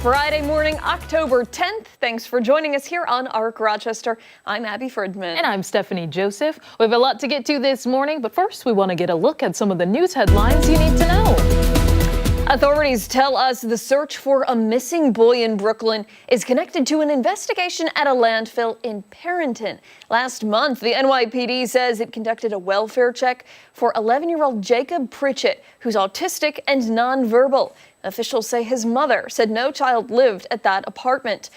Friday morning, October 10th. Thanks for joining us here on ARC Rochester. I'm Abby Fridmann. And I'm Stephannie Joseph. We have a lot to get to this morning, but first we want to get a look at some of the news headlines you need to know. Authorities tell us the search for a missing boy in Brooklyn is connected to an investigation at a landfill in Parenton. Last month, the NYPD says it conducted a welfare check for 11-year-old Jacob Pritchett, who's autistic and nonverbal. Officials say his mother said no child lived at that apartment.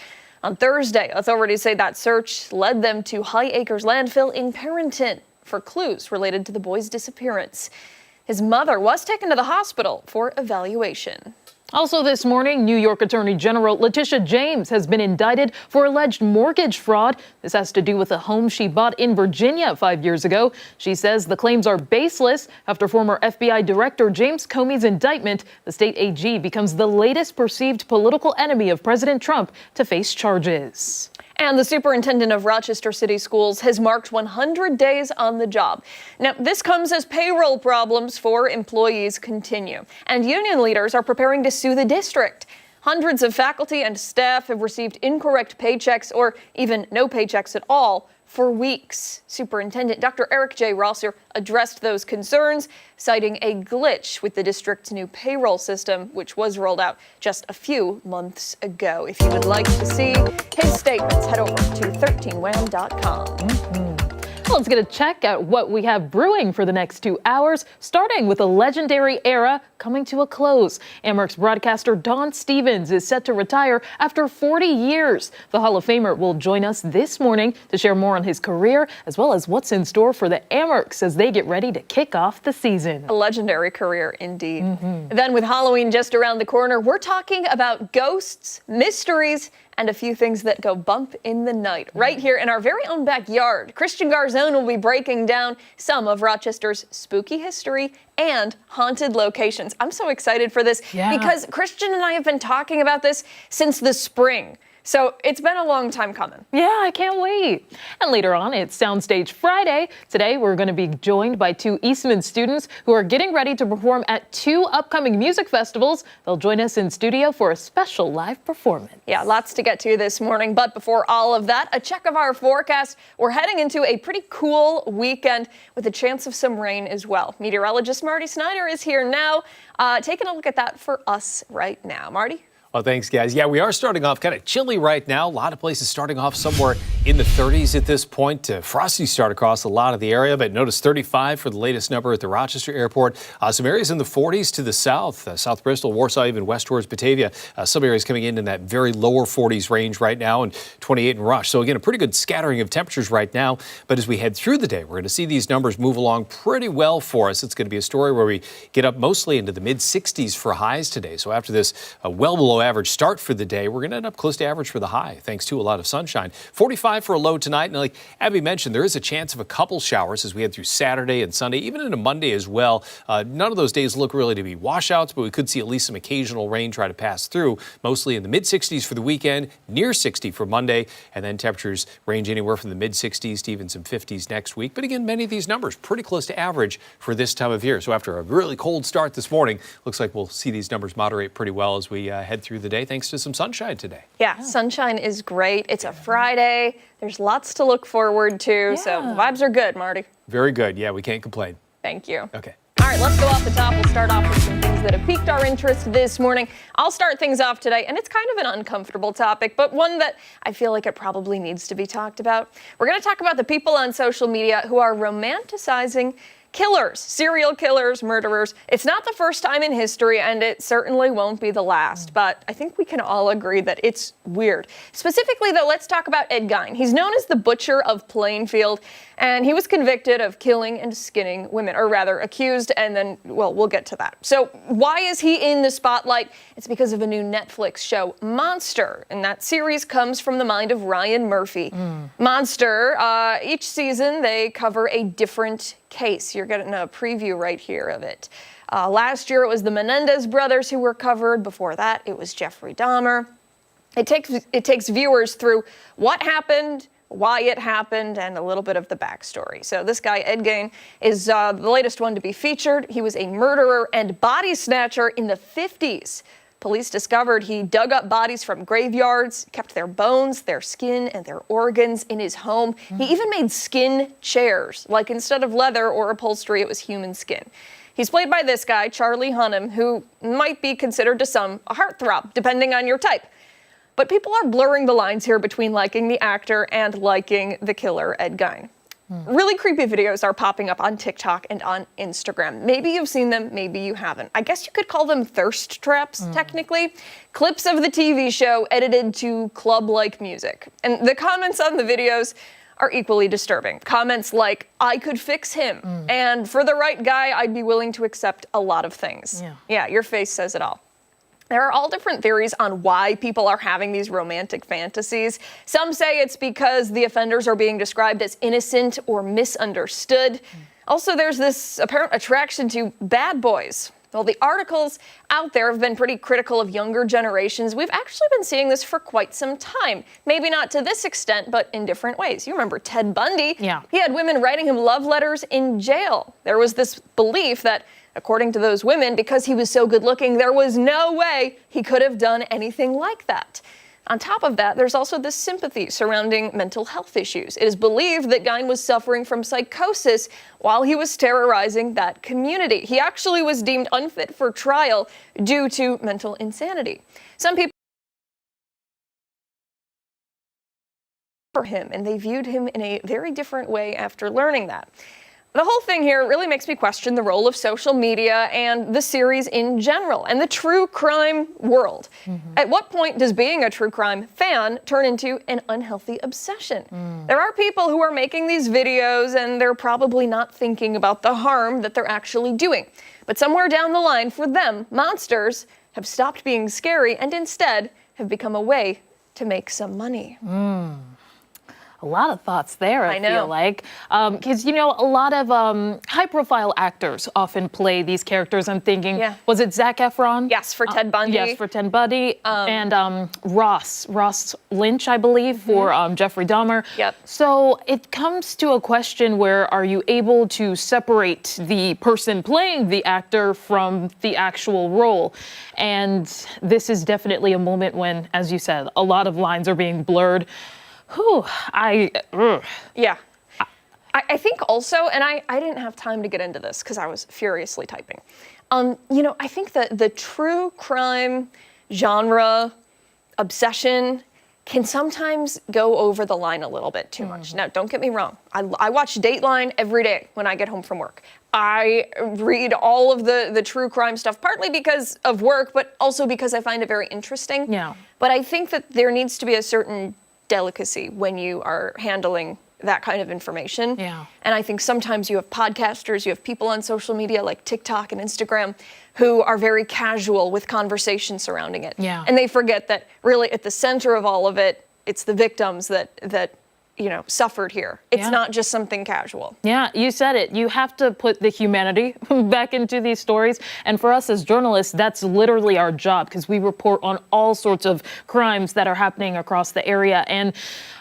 On Thursday, authorities say that search led them to High Acres landfill in Parenton for clues related to the boy's disappearance. His mother was taken to the hospital for evaluation. Also this morning, New York Attorney General Letitia James has been indicted for alleged mortgage fraud. This has to do with a home she bought in Virginia 5 years ago. She says the claims are baseless. After former FBI Director James Comey's indictment, the state AG becomes the latest perceived political enemy of President Trump to face charges. And the superintendent of Rochester City Schools has marked 100 days on the job. Now, this comes as payroll problems for employees continue, and union leaders are preparing to sue the district. Hundreds of faculty and staff have received incorrect paychecks or even no paychecks at all for weeks. Superintendent Dr. Eric J. Rosser addressed those concerns, citing a glitch with the district's new payroll system, which was rolled out just a few months ago. If you would like to see his statements, head over to 13wham.com. Let's get a check at what we have brewing for the next 2 hours, starting with a legendary era coming to a close. Amerks broadcaster Don Stevens is set to retire after 40 years. The Hall of Famer will join us this morning to share more on his career, as well as what's in store for the Amerks as they get ready to kick off the season. A legendary career indeed. Then with Halloween just around the corner, we're talking about ghosts, mysteries, and a few things that go bump in the night. Right here in our very own backyard, Christian Garzone will be breaking down some of Rochester's spooky history and haunted locations. I'm so excited for this because Christian and I have been talking about this since the spring. So it's been a long time coming. Yeah, I can't wait. And later on, it's Soundstage Friday. Today, we're going to be joined by 2 Eastman students who are getting ready to perform at 2 upcoming music festivals. They'll join us in studio for a special live performance. Yeah, lots to get to this morning. But before all of that, a check of our forecast. We're heading into a pretty cool weekend with a chance of some rain as well. Meteorologist Marty Snyder is here now, taking a look at that for us right now. Marty? Well, thanks, guys. Yeah, we are starting off kind of chilly right now. A lot of places starting off somewhere in the 30s at this point. Frosty start across a lot of the area, but notice 35 for the latest number at the Rochester airport. Some areas in the 40s to the south, South Bristol, Warsaw, even west towards Batavia. Some areas coming in that very lower 40s range right now, and 28 in Rush. So again, a pretty good scattering of temperatures right now. But as we head through the day, we're going to see these numbers move along pretty well for us. It's going to be a story where we get up mostly into the mid 60s for highs today. So after this well below average start for the day, we're going to end up close to average for the high, thanks to a lot of sunshine. 45 for a low tonight. And like Abby mentioned, there is a chance of a couple showers as we head through Saturday and Sunday, even into Monday as well. None of those days look really to be washouts, but we could see at least some occasional rain try to pass through, mostly in the mid 60s for the weekend, near 60 for Monday, and then temperatures range anywhere from the mid 60s to even some 50s next week. But again, many of these numbers pretty close to average for this time of year. So after a really cold start this morning, looks like we'll see these numbers moderate pretty well as we head through the day, thanks to some sunshine today. Yeah, sunshine is great. It's a Friday. There's lots to look forward to. So vibes are good, Marty. Very good. Yeah, we can't complain. Thank you. Okay. All right, let's go off the top. We'll start off with some things that have piqued our interest this morning. I'll start things off today, and it's kind of an uncomfortable topic, but one that I feel like it probably needs to be talked about. We're going to talk about the people on social media who are romanticizing killers, serial killers, murderers. It's not the first time in history, and it certainly won't be the last, but I think we can all agree that it's weird. Specifically, though, let's talk about Ed Gein. He's known as the Butcher of Plainfield, and he was convicted of killing and skinning women, or rather accused, and then, well, we'll get to that. So why is he in the spotlight? It's because of a new Netflix show, Monster, and that series comes from the mind of Ryan Murphy. Monster, each season they cover a different case. You're getting a preview right here of it. Last year it was the Menendez brothers who were covered. Before that it was Jeffrey Dahmer. It takes viewers through what happened, why it happened, and a little bit of the backstory. So this guy, Ed Gein, is the latest one to be featured. He was a murderer and body snatcher in the 50s. Police discovered he dug up bodies from graveyards, kept their bones, their skin, and their organs in his home. He even made skin chairs, like instead of leather or upholstery, it was human skin. He's played by this guy, Charlie Hunnam, who might be considered to some a heartthrob, depending on your type. But people are blurring the lines here between liking the actor and liking the killer, Ed Gein. Really creepy videos are popping up on TikTok and on Instagram. Maybe you've seen them, maybe you haven't. I guess you could call them thirst traps, technically. Clips of the TV show edited to club-like music. And the comments on the videos are equally disturbing. Comments like, I could fix him, and for the right guy, I'd be willing to accept a lot of things. Yeah, your face says it all. There are all different theories on why people are having these romantic fantasies. Some say it's because the offenders are being described as innocent or misunderstood. Also, there's this apparent attraction to bad boys. Well, the articles out there have been pretty critical of younger generations. We've actually been seeing this for quite some time. Maybe not to this extent, but in different ways. You remember Ted Bundy? Yeah. He had women writing him love letters in jail. There was this belief that, according to those women, because he was so good looking, there was no way he could have done anything like that. On top of that, there's also this sympathy surrounding mental health issues. It is believed that Gein was suffering from psychosis while he was terrorizing that community. He actually was deemed unfit for trial due to mental insanity. Some people for him, and they viewed him in a very different way after learning that. The whole thing here really makes me question the role of social media and the series in general and the true crime world. At what point does being a true crime fan turn into an unhealthy obsession? There are people who are making these videos and they're probably not thinking about the harm that they're actually doing. But somewhere down the line, for them, monsters have stopped being scary and instead have become a way to make some money. A lot of thoughts there, I know. feel like. Because, you know, a lot of high-profile actors often play these characters. I'm thinking, was it Zac Efron? Yes, for Ted Bundy. Yes, for Ted Bundy. And Ross Lynch, I believe, for Jeffrey Dahmer. Yep. So it comes to a question where are you able to separate the person playing the actor from the actual role? And this is definitely a moment when, as you said, a lot of lines are being blurred. Yeah. I think also, and I didn't have time to get into this because I was furiously typing. You know, I think that the true crime genre obsession can sometimes go over the line a little bit too much. Now, don't get me wrong. I watch Dateline every day when I get home from work. I read all of the true crime stuff, partly because of work, but also because I find it very interesting. Yeah. But I think that there needs to be a certain delicacy when you are handling that kind of information. Yeah. And I think sometimes you have podcasters, you have people on social media like TikTok and Instagram who are very casual with conversation surrounding it. Yeah. And they forget that really at the center of all of it, it's the victims that you know, suffered here. It's not just something casual. Yeah, you said it. You have to put the humanity back into these stories. And for us as journalists, that's literally our job because we report on all sorts of crimes that are happening across the area. And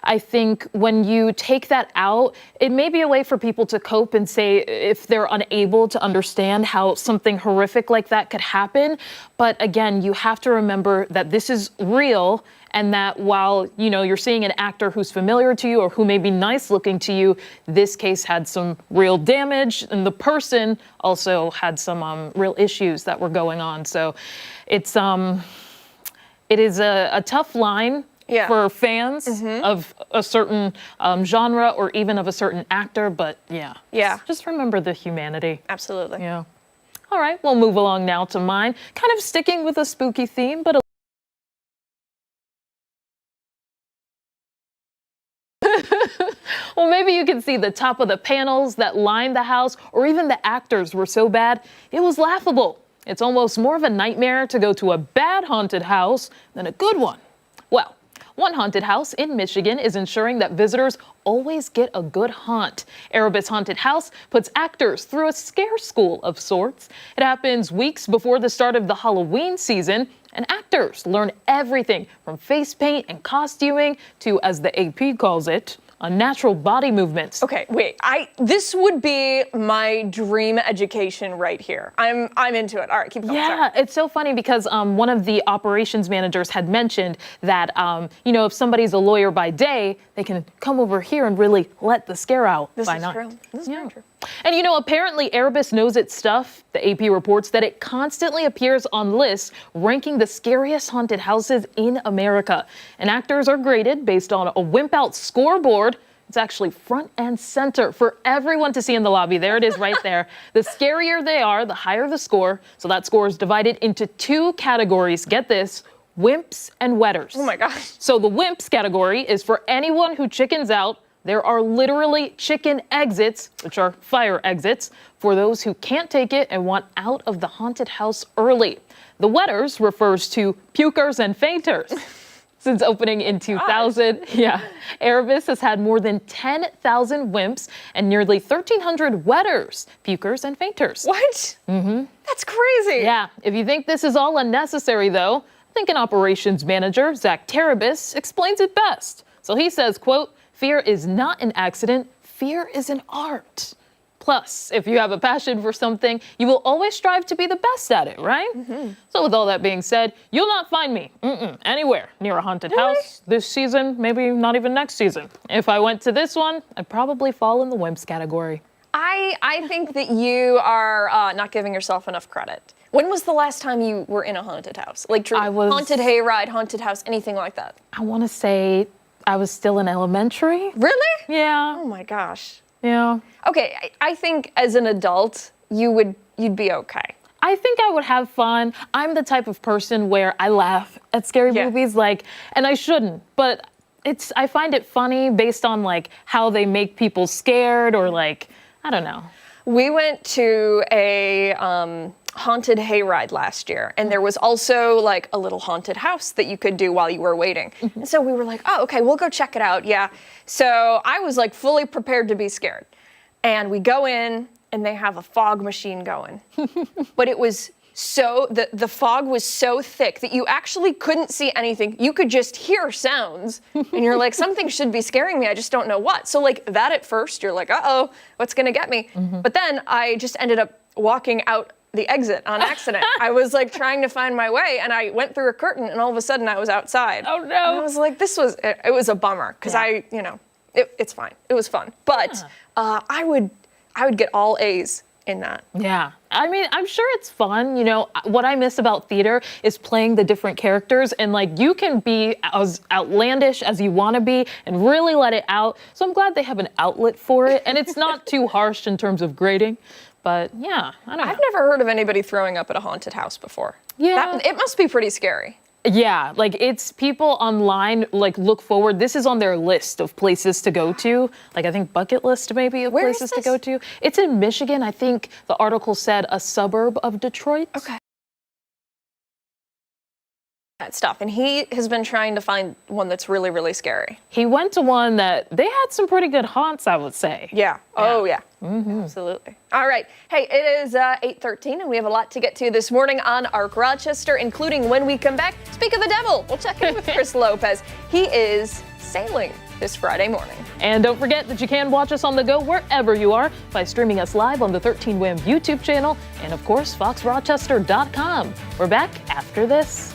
I think when you take that out, it may be a way for people to cope and say if they're unable to understand how something horrific like that could happen. But again, you have to remember that this is real and that while, you know, you're seeing an actor who's familiar to you or who may be nice looking to you, this case had some real damage and the person also had some real issues that were going on. So it is a tough line for fans of a certain genre or even of a certain actor, but just remember the humanity. Absolutely. Yeah. All right, we'll move along now to mine. Kind of sticking with a spooky theme, but well, maybe you can see the top of the panels that lined the house, or even the actors were so bad, it was laughable. It's almost more of a nightmare to go to a bad haunted house than a good one. Well, one haunted house in Michigan is ensuring that visitors always get a good haunt. Erebus Haunted House puts actors through a scare school of sorts. It happens weeks before the start of the Halloween season, and actors learn everything from face paint and costuming to, as the AP calls it, on natural body movements. Okay, wait. This would be my dream education right here. I'm into it. All right, keep going. Yeah, Sorry. it's so funny because one of the operations managers had mentioned that, if somebody's a lawyer by day, they can come over here and really let the scare out by night. True. This is very true. And apparently Erebus knows its stuff. The AP reports that it constantly appears on lists ranking the scariest haunted houses in America. And actors are graded based on a wimp-out scoreboard. It's actually front and center for everyone to see in the lobby. There it is right there. The scarier they are, the higher the score. So that score is divided into 2 categories. Get this, wimps and wetters. Oh my gosh. So the wimps category is for anyone who chickens out. There are literally chicken exits, which are fire exits, for those who can't take it and want out of the haunted house early. The wetters refers to pukers and fainters. Since opening in 2000, Erebus has had more than 10,000 wimps and nearly 1,300 wetters, pukers, and fainters. What? Mm-hmm. That's crazy. Yeah, if you think this is all unnecessary, though, I think an operations manager, Zach Terabis, explains it best. So he says, quote, "Fear is not an accident, fear is an art." Plus, if you have a passion for something, you will always strive to be the best at it, right? Mm-hmm. So with all that being said, you'll not find me anywhere near a haunted house this season, maybe not even next season. If I went to this one, I'd probably fall in the wimps category. I think that you are not giving yourself enough credit. When was the last time you were in a haunted house? Like haunted hayride, haunted house, anything like that? I want to say I was still in elementary. Really? Yeah. Oh my gosh. Yeah. Okay, I think as an adult, you'd be okay. I think I would have fun. I'm the type of person where I laugh at scary movies, and I shouldn't, but I find it funny based on how they make people scared or I don't know. We went to a haunted hayride last year, and there was also a little haunted house that you could do while you were waiting. And so we were like, oh, okay, we'll go check it out. Yeah. So I was fully prepared to be scared. And we go in and they have a fog machine going. But it was the fog was so thick that you actually couldn't see anything. You could just hear sounds. And you're like, something should be scaring me. I just don't know what. So that at first, you're like, uh-oh, what's gonna get me? But then I just ended up walking out the exit on accident. I was trying to find my way, and I went through a curtain, and all of a sudden I was outside. Oh no. And I was like, it was a bummer, because it's fine. It was fun. But I would get all A's in that. Yeah. I mean, I'm sure it's fun. What I miss about theater is playing the different characters, and you can be as outlandish as you want to be and really let it out. So I'm glad they have an outlet for it, and it's not too harsh in terms of grading. But yeah, I don't know. I've never heard of anybody throwing up at a haunted house before. Yeah. It must be pretty scary. Yeah, it's people online look forward. This is on their list of places to go to. I think bucket list maybe of places to go to. It's in Michigan. I think the article said a suburb of Detroit. Okay. That stuff, and he has been trying to find one that's really, really scary. He went to one that they had some pretty good haunts, I would say. Yeah. Oh yeah. Absolutely. All right. Hey, it is 8:13, and we have a lot to get to this morning on Arc Rochester, including when we come back. Speak of the devil, we'll check in with Chris Lopez. He is sailing this Friday morning. And don't forget that you can watch us on the go wherever you are by streaming us live on the 13WIM YouTube channel and, of course, foxrochester.com. We're back after this.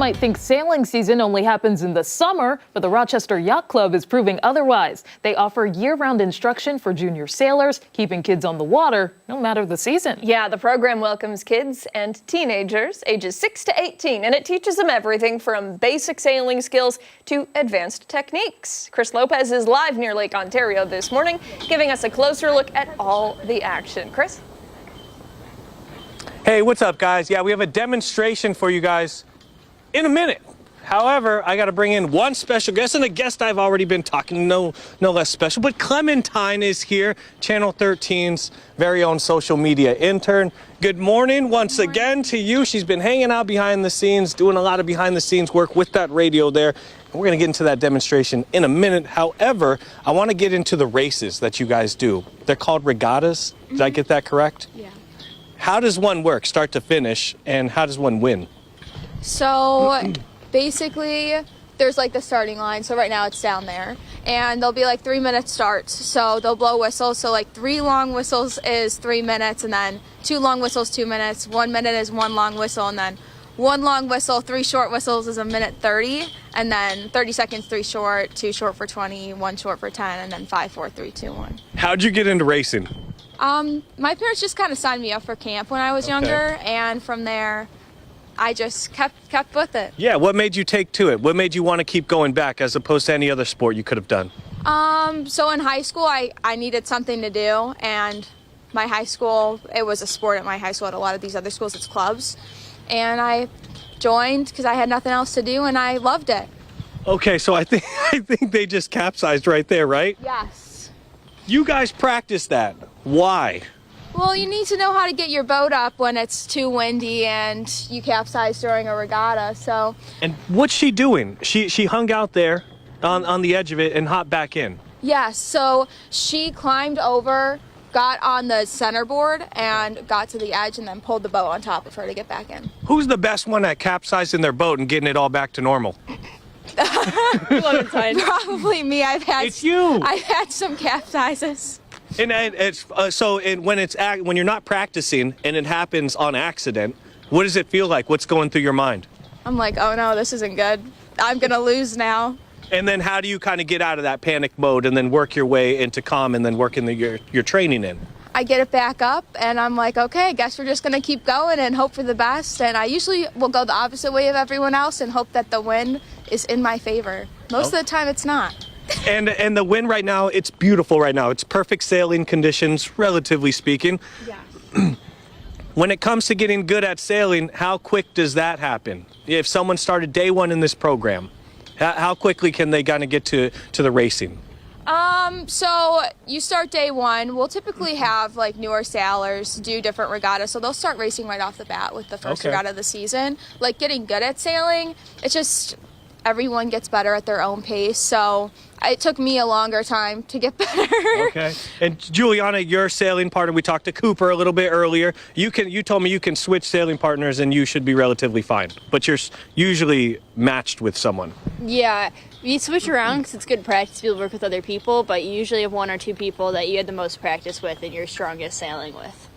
might think sailing season only happens in the summer, but the Rochester Yacht Club is proving otherwise. They offer year-round instruction for junior sailors, keeping kids on the water no matter the season. Yeah, the program welcomes kids and teenagers ages 6 to 18, and it teaches them everything from basic sailing skills to advanced techniques. Chris Lopez is live near Lake Ontario this morning, giving us a closer look at all the action. Chris? Hey, what's up, guys? Yeah, we have a demonstration for you guys in a minute. However, I got to bring in one special guest, and a guest I've already been talking to, no less special, but Clementine is here, Channel 13's very own social media intern. Good morning once again to you. She's been hanging out behind the scenes, doing a lot of behind the scenes work with that radio there. And we're going to get into that demonstration in a minute. However, I want to get into the races that you guys do. They're called regattas. Did I get that correct? Yeah. How does one work, start to finish, and how does one win? So basically, there's like the starting line. So right now it's down there. And there'll be like 3-minute starts. So they'll blow whistles. So like 3 long whistles is 3 minutes, and then 2 long whistles, 2 minutes. 1 minute is 1 long whistle, and then 1 long whistle, 3 short whistles is 1:30. And then 30 seconds, 3 short, 2 short for 20, 1 short for 10, and then 5, 4, 3, 2, 1. How'd you get into racing? My parents just kind of signed me up for camp when I was younger, and from there, I just kept with it. Yeah, what made you take to it? What made you want to keep going back as opposed to any other sport you could have done? So in high school, I needed something to do, and my high school, it was a sport at my high school. At a lot of these other schools, it's clubs, and I joined because I had nothing else to do, and I loved it. Okay, so I think they just capsized right there, right? Yes. You guys practice that. Why? Well, you need to know how to get your boat up when it's too windy and you capsize during a regatta, so. And what's she doing? She hung out there on the edge of it and hopped back in. Yes, so she climbed over, got on the centerboard, and got to the edge and then pulled the boat on top of her to get back in. Who's the best one at capsizing their boat and getting it all back to normal? Probably me. It's you. I've had some capsizes. And it's when you're not practicing and it happens on accident, what does it feel like? What's going through your mind? I'm like, oh no, this isn't good. I'm gonna lose now. And then how do you kind of get out of that panic mode and then work your way into calm and then work in your training in? I get it back up and I'm like, okay, guess we're just gonna keep going and hope for the best. And I usually will go the opposite way of everyone else and hope that the wind is in my favor. Most of the time it's not. And the wind right now, it's beautiful right now. It's perfect sailing conditions, relatively speaking. Yeah. When it comes to getting good at sailing, how quick does that happen? If someone started day one in this program, how quickly can they kind of get to the racing? So you start day one. We'll typically have like newer sailors do different regattas, so they'll start racing right off the bat with the first regatta of the season. Like getting good at sailing, it's just everyone gets better at their own pace. So it took me a longer time to get better. Okay. And Juliana, your sailing partner, we talked to Cooper a little bit earlier. You told me you can switch sailing partners and you should be relatively fine, but you're usually matched with someone. Yeah, you switch around because it's good practice to be able to work with other people, but you usually have 1 or 2 people that you had the most practice with and you're strongest sailing with.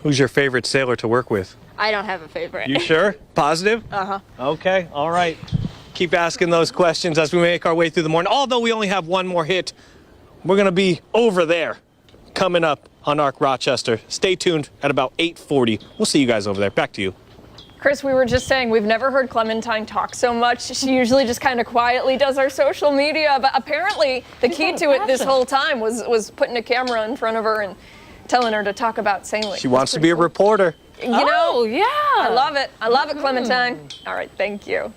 Who's your favorite sailor to work with? I don't have a favorite. You sure? Positive? Uh-huh. Okay, all right. Keep asking those questions as we make our way through the morning. Although we only have one more hit, we're going to be over there coming up on Arc Rochester. Stay tuned at about 8:40. We'll see you guys over there. Back to you. Chris, we were just saying we've never heard Clementine talk so much. She usually just kind of quietly does our social media, but apparently the key to it this whole time was putting a camera in front of her and telling her to talk about sailing. She wants to be a reporter. You know, yeah. I love it. I love it, Clementine. All right, thank you.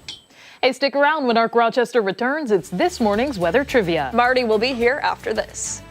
Hey, stick around when Arc Rochester returns. It's this morning's weather trivia. Marty will be here after this.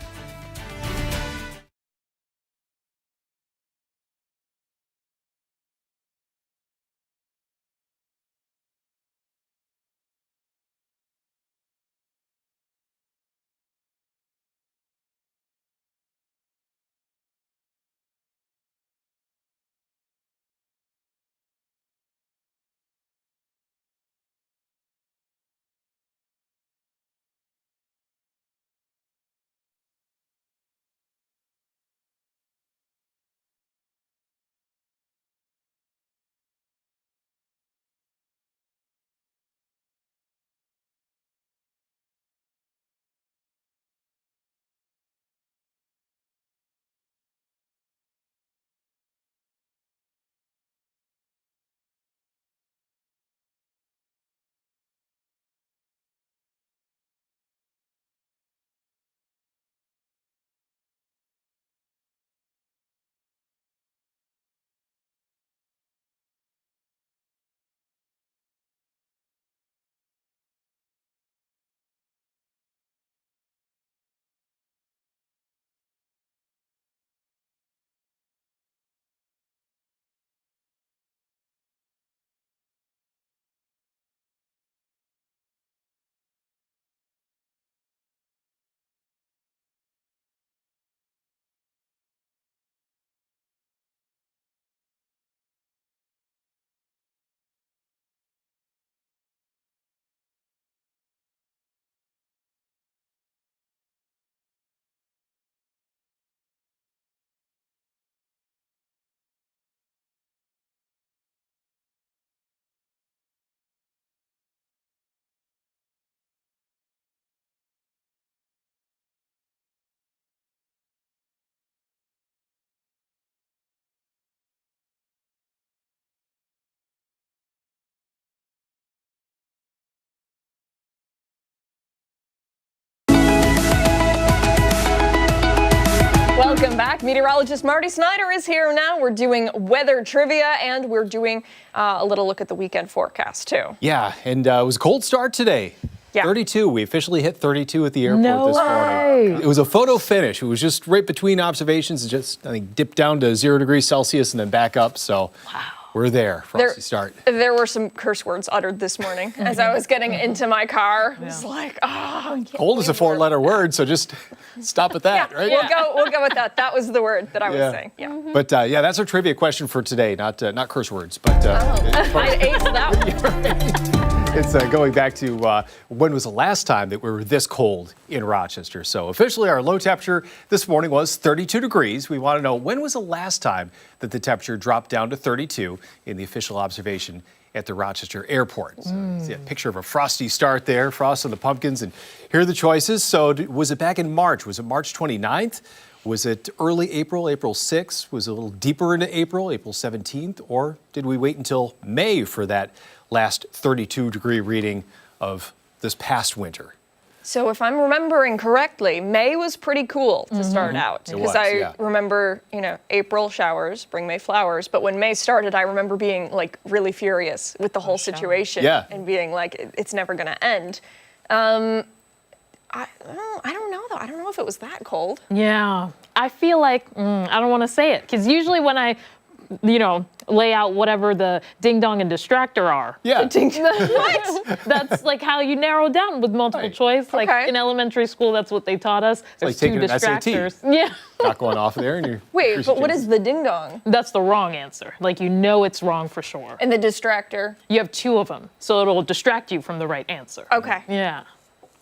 back. Meteorologist Marty Snyder is here now. We're doing weather trivia, and we're doing a little look at the weekend forecast, too. Yeah, and it was a cold start today. Yeah. 32. We officially hit 32 at the airport No this way. morning. It was a photo finish. It was just right between observations. It just, I think, dipped down to 0 degrees Celsius and then back up. So we're there. Frosty start. There were some curse words uttered this morning as I was getting into my car. It was like, Cold is a 4-letter word, so just stop at that, yeah, right? we'll go with that. That was the word that I was saying. Yeah. But yeah, that's our trivia question for today. Not curse words, but I aced that one. it's going back to when was the last time that we were this cold in Rochester. So officially our low temperature this morning was 32 degrees. We want to know when was the last time that the temperature dropped down to 32 in the official observation at the Rochester airport. So see a picture of a frosty start there, frost on the pumpkins, and here are the choices. So was it back in March? Was it March 29th? Was it early April, April 6th? Was it a little deeper into April, April 17th? Or did we wait until May for that last 32-degree reading of this past winter? So if I'm remembering correctly, May was pretty cool to start out. Because I remember, April showers bring May flowers. But when May started, I remember being like really furious with the whole situation and being like, it's never going to end. I don't know, though. I don't know if it was that cold. Yeah, I feel like, I don't want to say it, because usually when I, lay out whatever the ding dong and distractor are. Yeah. What? That's like how you narrow down with multiple choice. Like in elementary school, that's what they taught us. There's like two taking an SAT. distractors. Yeah. Not going off there. And you're Wait, but what is the ding dong? That's the wrong answer. Like, it's wrong for sure. And the distractor? You have two of them, so it'll distract you from the right answer. Okay. Yeah.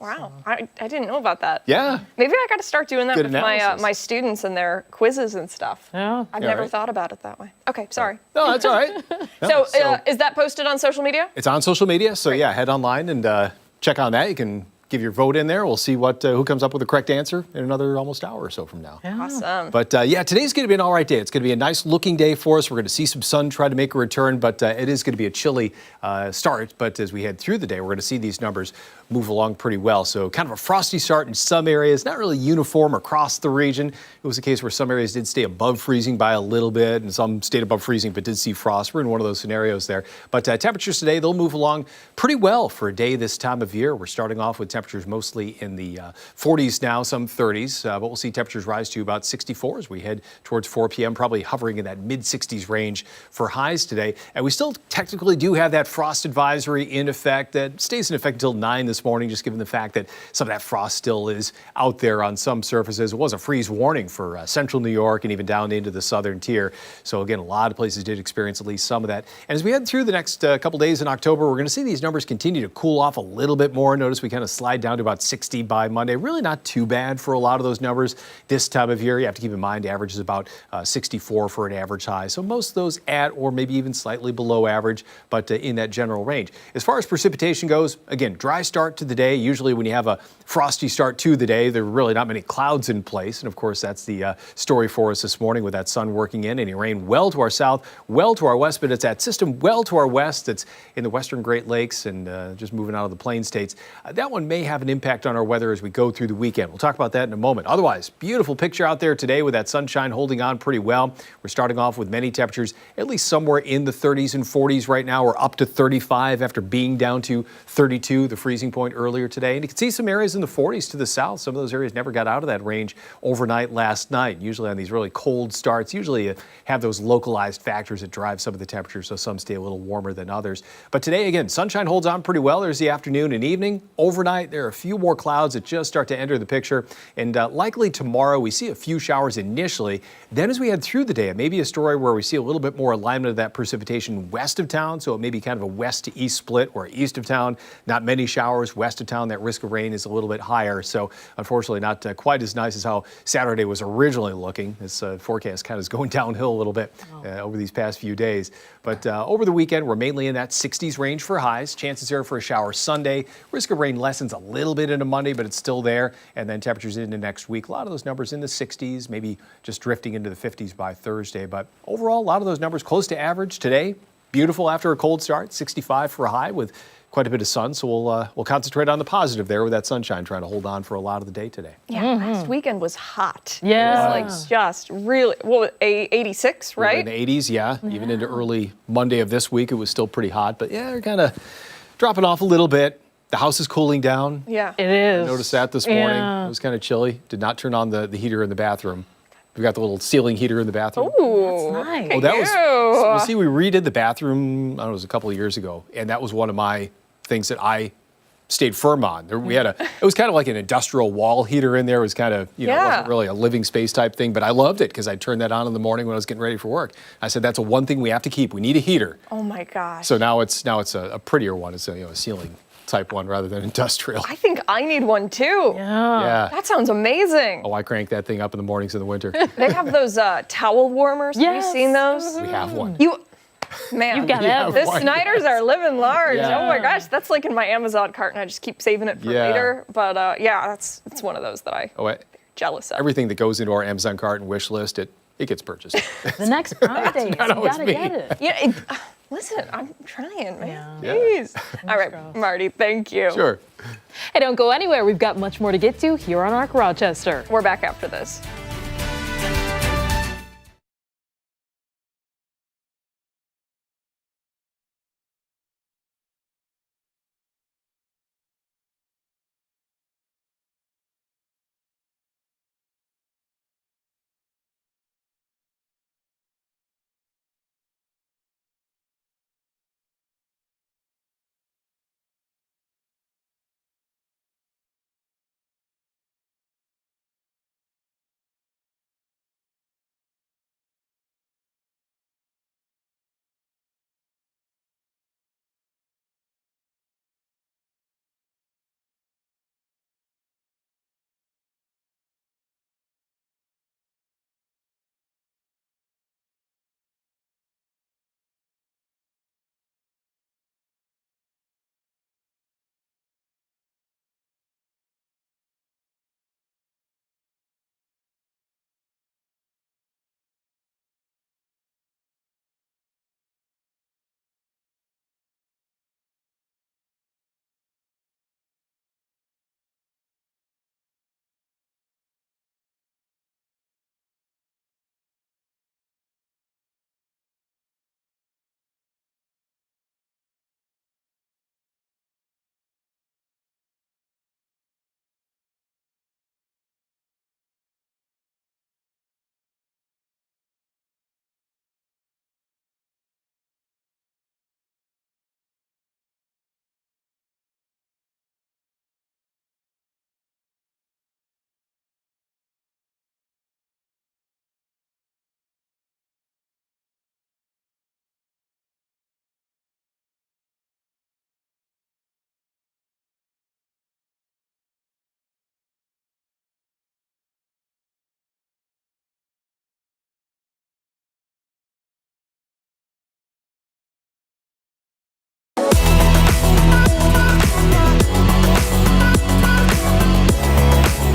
Wow, I didn't know about that. Yeah. Maybe I got to start doing that Good with analysis. my students and their quizzes and stuff. Yeah. I've never thought about it that way. Okay, sorry. No, that's all right. So is that posted on social media? It's on social media, so yeah, head online and check on that. You can give your vote in there. We'll see who comes up with the correct answer in another almost hour or so from now. Yeah. Awesome. But yeah, today's going to be an all right day. It's going to be a nice looking day for us. We're going to see some sun try to make a return, but it is going to be a chilly start. But as we head through the day, we're going to see these numbers move along pretty well. So kind of a frosty start in some areas, not really uniform across the region. It was a case where some areas did stay above freezing by a little bit, and some stayed above freezing but did see frost. We're in one of those scenarios there. But temperatures today, they'll move along pretty well for a day this time of year. We're starting off with temperatures mostly in the 40s now, some 30s, but we'll see temperatures rise to about 64 as we head towards 4 p.m., probably hovering in that mid-60s range for highs today. And we still technically do have that frost advisory in effect that stays in effect until 9 this morning, just given the fact that some of that frost still is out there on some surfaces. It was a freeze warning for central New York and even down into the southern tier. So again, a lot of places did experience at least some of that. And as we head through the next couple days in October, we're going to see these numbers continue to cool off a little bit more. Notice we kind of slide down to about 60 by Monday. Really not too bad for a lot of those numbers this time of year. You have to keep in mind average is about 64 for an average high. So most of those at or maybe even slightly below average, but in that general range. As far as precipitation goes, again, dry start to the day. Usually when you have a frosty start to the day, there are really not many clouds in place. And of course, that's the story for us this morning with that sun working in. Any rain well to our south, well to our west, but it's that system well to our west. It's in the western Great Lakes and just moving out of the plain states. That one may have an impact on our weather as we go through the weekend. We'll talk about that in a moment. Otherwise, beautiful picture out there today with that sunshine holding on pretty well. We're starting off with many temperatures, at least somewhere in the 30s and 40s right now. We're up to 35 after being down to 32, the freezing point earlier today. And you can see some areas in the 40s to the south. Some of those areas never got out of that range overnight last night. Usually on these really cold starts, usually you have those localized factors that drive some of the temperatures, so some stay a little warmer than others. But today, again, sunshine holds on pretty well. There's the afternoon and evening. Overnight, there are a few more clouds that just start to enter the picture. And likely tomorrow, we see a few showers initially. Then as we head through the day, it may be a story where we see a little bit more alignment of that precipitation west of town. So it may be kind of a west to east split, or east of town, not many showers. West of town, that risk of rain is a little bit higher. So unfortunately, not quite as nice as how Saturday was originally looking. This forecast kind of is going downhill a little bit over these past few days. But over the weekend, we're mainly in that 60s range for highs. Chances are for a shower Sunday. Risk of rain lessens a little bit into Monday, but it's still there. And then temperatures into next week. A lot of those numbers in the 60s, maybe just drifting into the 50s by Thursday. But overall, a lot of those numbers close to average today. beautiful after a cold start, 65 for a high with quite a bit of sun. So we'll concentrate on the positive there with that sunshine, trying to hold on for a lot of the day today. Yeah, last weekend was hot. Yeah. It was like just really, 86, We were right? in the 80s, yeah. Even into early Monday of this week, it was still pretty hot. But yeah, they're kind of dropping off a little bit. The house is cooling down. Yeah. It is. I noticed that this morning. Yeah. It was kind of chilly. Did not turn on the heater in the bathroom. We've got the little ceiling heater in the bathroom. Ooh. Nice. Oh, that was. Ew. Well, see, we redid the bathroom. I don't know, it was a couple of years ago, and that was one of my things that I stayed firm on. We had it was kind of like an industrial wall heater in there. It was kind of, it wasn't really a living space type thing, but I loved it because I turned that on in the morning when I was getting ready for work. I said, that's one thing we have to keep. We need a heater. Oh my gosh. So now it's a prettier one. It's a ceiling type one rather than industrial. I think I need one too. Yeah. That sounds amazing. Oh, I crank that thing up in the mornings in the winter. They have those towel warmers. Have you Yes. seen those? We have one. Man, You gotta have the one. Snyders are living large. Yeah. Oh my gosh, that's like in my Amazon cart, and I just keep saving it for Yeah. later. But yeah, it's one of those that I'm jealous of. Everything that goes into our Amazon cart and wish list, it gets purchased. The next Prime Day, you always gotta me. get it. Yeah, listen, I'm trying, man. Yeah. Jeez. All right, Marty, thank you. Sure. Hey, don't go anywhere. We've got much more to get to here on ARC Rochester. We're back after this.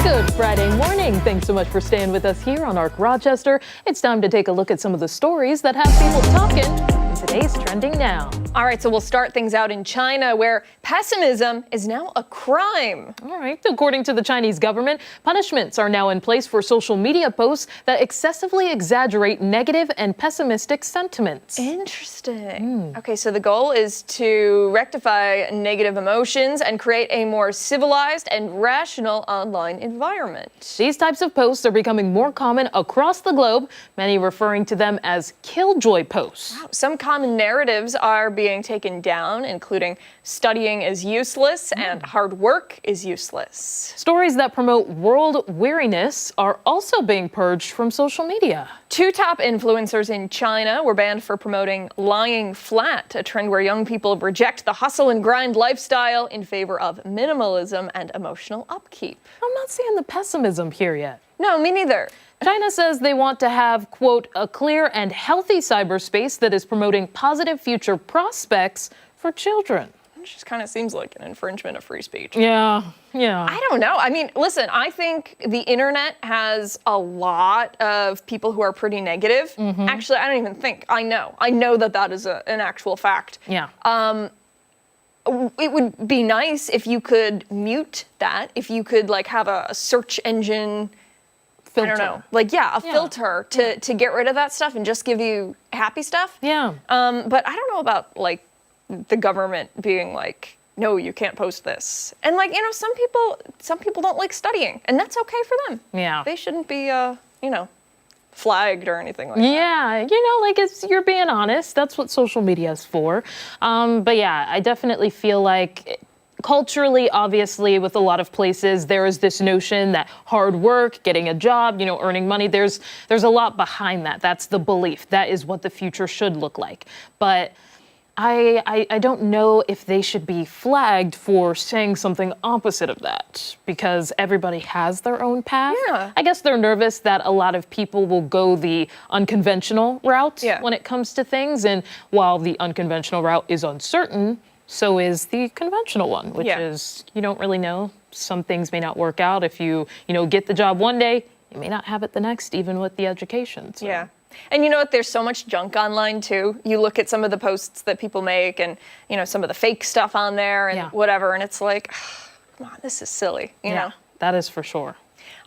Good Friday morning. Thanks so much for staying with us here on ARC Rochester. It's time to take a look at some of the stories that have people talking in today's Trending Now. All right, so we'll start things out in China, where pessimism is now a crime. All right. According to the Chinese government, punishments are now in place for social media posts that excessively exaggerate negative and pessimistic sentiments. Interesting. Okay, so the goal is to rectify negative emotions and create a more civilized and rational online environment. These types of posts are becoming more common across the globe, many referring to them as killjoy posts. Some common narratives are being taken down, including studying is useless and hard work is useless. Stories that promote world weariness are also being purged from social media. 2 top influencers in China were banned for promoting lying flat, a trend where young people reject the hustle and grind lifestyle in favor of minimalism and emotional upkeep. I'm not seeing the pessimism here yet. No, me neither. China says they want to have, quote, a clear and healthy cyberspace that is promoting positive future prospects for children. just kind of seems like an infringement of free speech. Yeah. I don't know. I mean, listen, I think the internet has a lot of people who are pretty negative. Actually, I don't even think. I know that is an actual fact. Yeah. It would be nice if you could mute that, if you could like have a search engine filter. I don't know, like a filter to get rid of that stuff and just give you happy stuff. Yeah. But I don't know about like the government being like, no, you can't post this. And like, some people don't like studying, and that's okay for them. Yeah. They shouldn't be flagged or anything like that. Yeah, like you're being honest. That's what social media is for. But yeah, I definitely feel like culturally, obviously, with a lot of places, there is this notion that hard work, getting a job, earning money, there's a lot behind that. That's the belief. That is what the future should look like. But I don't know if they should be flagged for saying something opposite of that, because everybody has their own path. Yeah. I guess they're nervous that a lot of people will go the unconventional route when it comes to things. And while the unconventional route is uncertain, so is the conventional one, which is you don't really know. Some things may not work out. If you get the job one day, you may not have it the next, even with the education. So. Yeah. And you know what? There's so much junk online too. You look at some of the posts that people make, and some of the fake stuff on there, and whatever, and it's like, come on, this is silly. You know. That is for sure.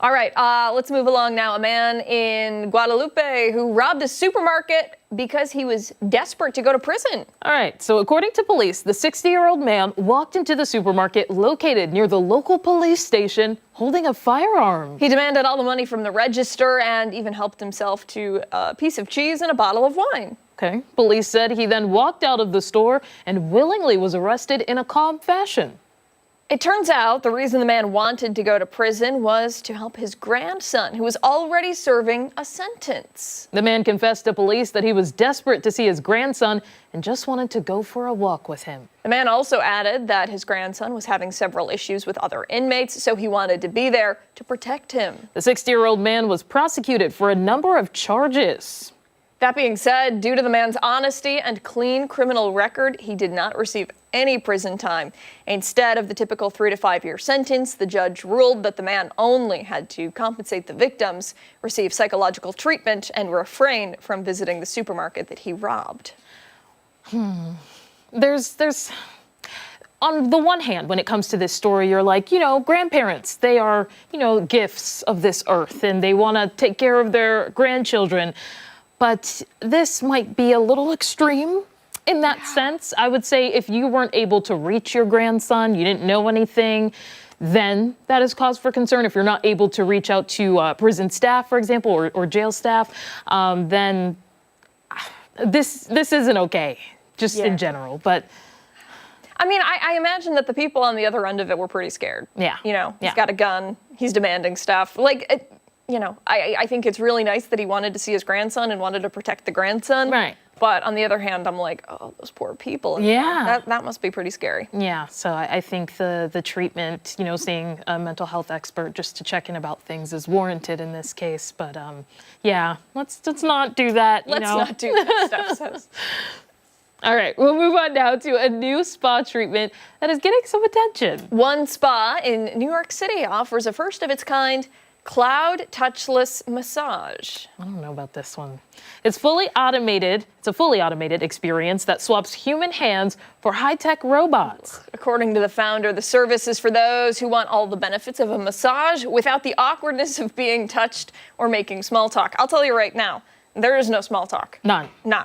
All right, let's move along now. A man in Guadalupe who robbed a supermarket because he was desperate to go to prison. All right, so according to police, the 60-year-old man walked into the supermarket located near the local police station holding a firearm. He demanded all the money from the register and even helped himself to a piece of cheese and a bottle of wine. Okay, police said he then walked out of the store and willingly was arrested in a calm fashion. It turns out the reason the man wanted to go to prison was to help his grandson, who was already serving a sentence. The man confessed to police that he was desperate to see his grandson and just wanted to go for a walk with him. The man also added that his grandson was having several issues with other inmates, so he wanted to be there to protect him. The 60-year-old man was prosecuted for a number of charges. That being said, due to the man's honesty and clean criminal record, he did not receive any prison time. Instead of the typical 3 to 5 year sentence, the judge ruled that the man only had to compensate the victims, receive psychological treatment, and refrain from visiting the supermarket that he robbed. There's on the one hand, when it comes to this story, you're like, grandparents, they are, gifts of this earth, and they want to take care of their grandchildren. But this might be a little extreme in that sense. I would say if you weren't able to reach your grandson, you didn't know anything, then that is cause for concern. If you're not able to reach out to prison staff, for example, or jail staff, then this isn't okay, just in general. But I mean, I imagine that the people on the other end of it were pretty scared. Yeah. He's got a gun, he's demanding stuff. I think it's really nice that he wanted to see his grandson and wanted to protect the grandson. Right. But on the other hand, I'm like, oh, those poor people. Yeah. That must be pretty scary. Yeah. So I think the treatment, seeing a mental health expert just to check in about things is warranted in this case. But let's not do that. Let's not do that stuff. Says. All right, we'll move on now to a new spa treatment that is getting some attention. One spa in New York City offers a first of its kind cloud touchless massage. I don't know about this one. It's fully automated. It's a fully automated experience that swaps human hands for high-tech robots. According to the founder, the service is for those who want all the benefits of a massage without the awkwardness of being touched or making small talk. I'll tell you right now, there is no small talk. None. No.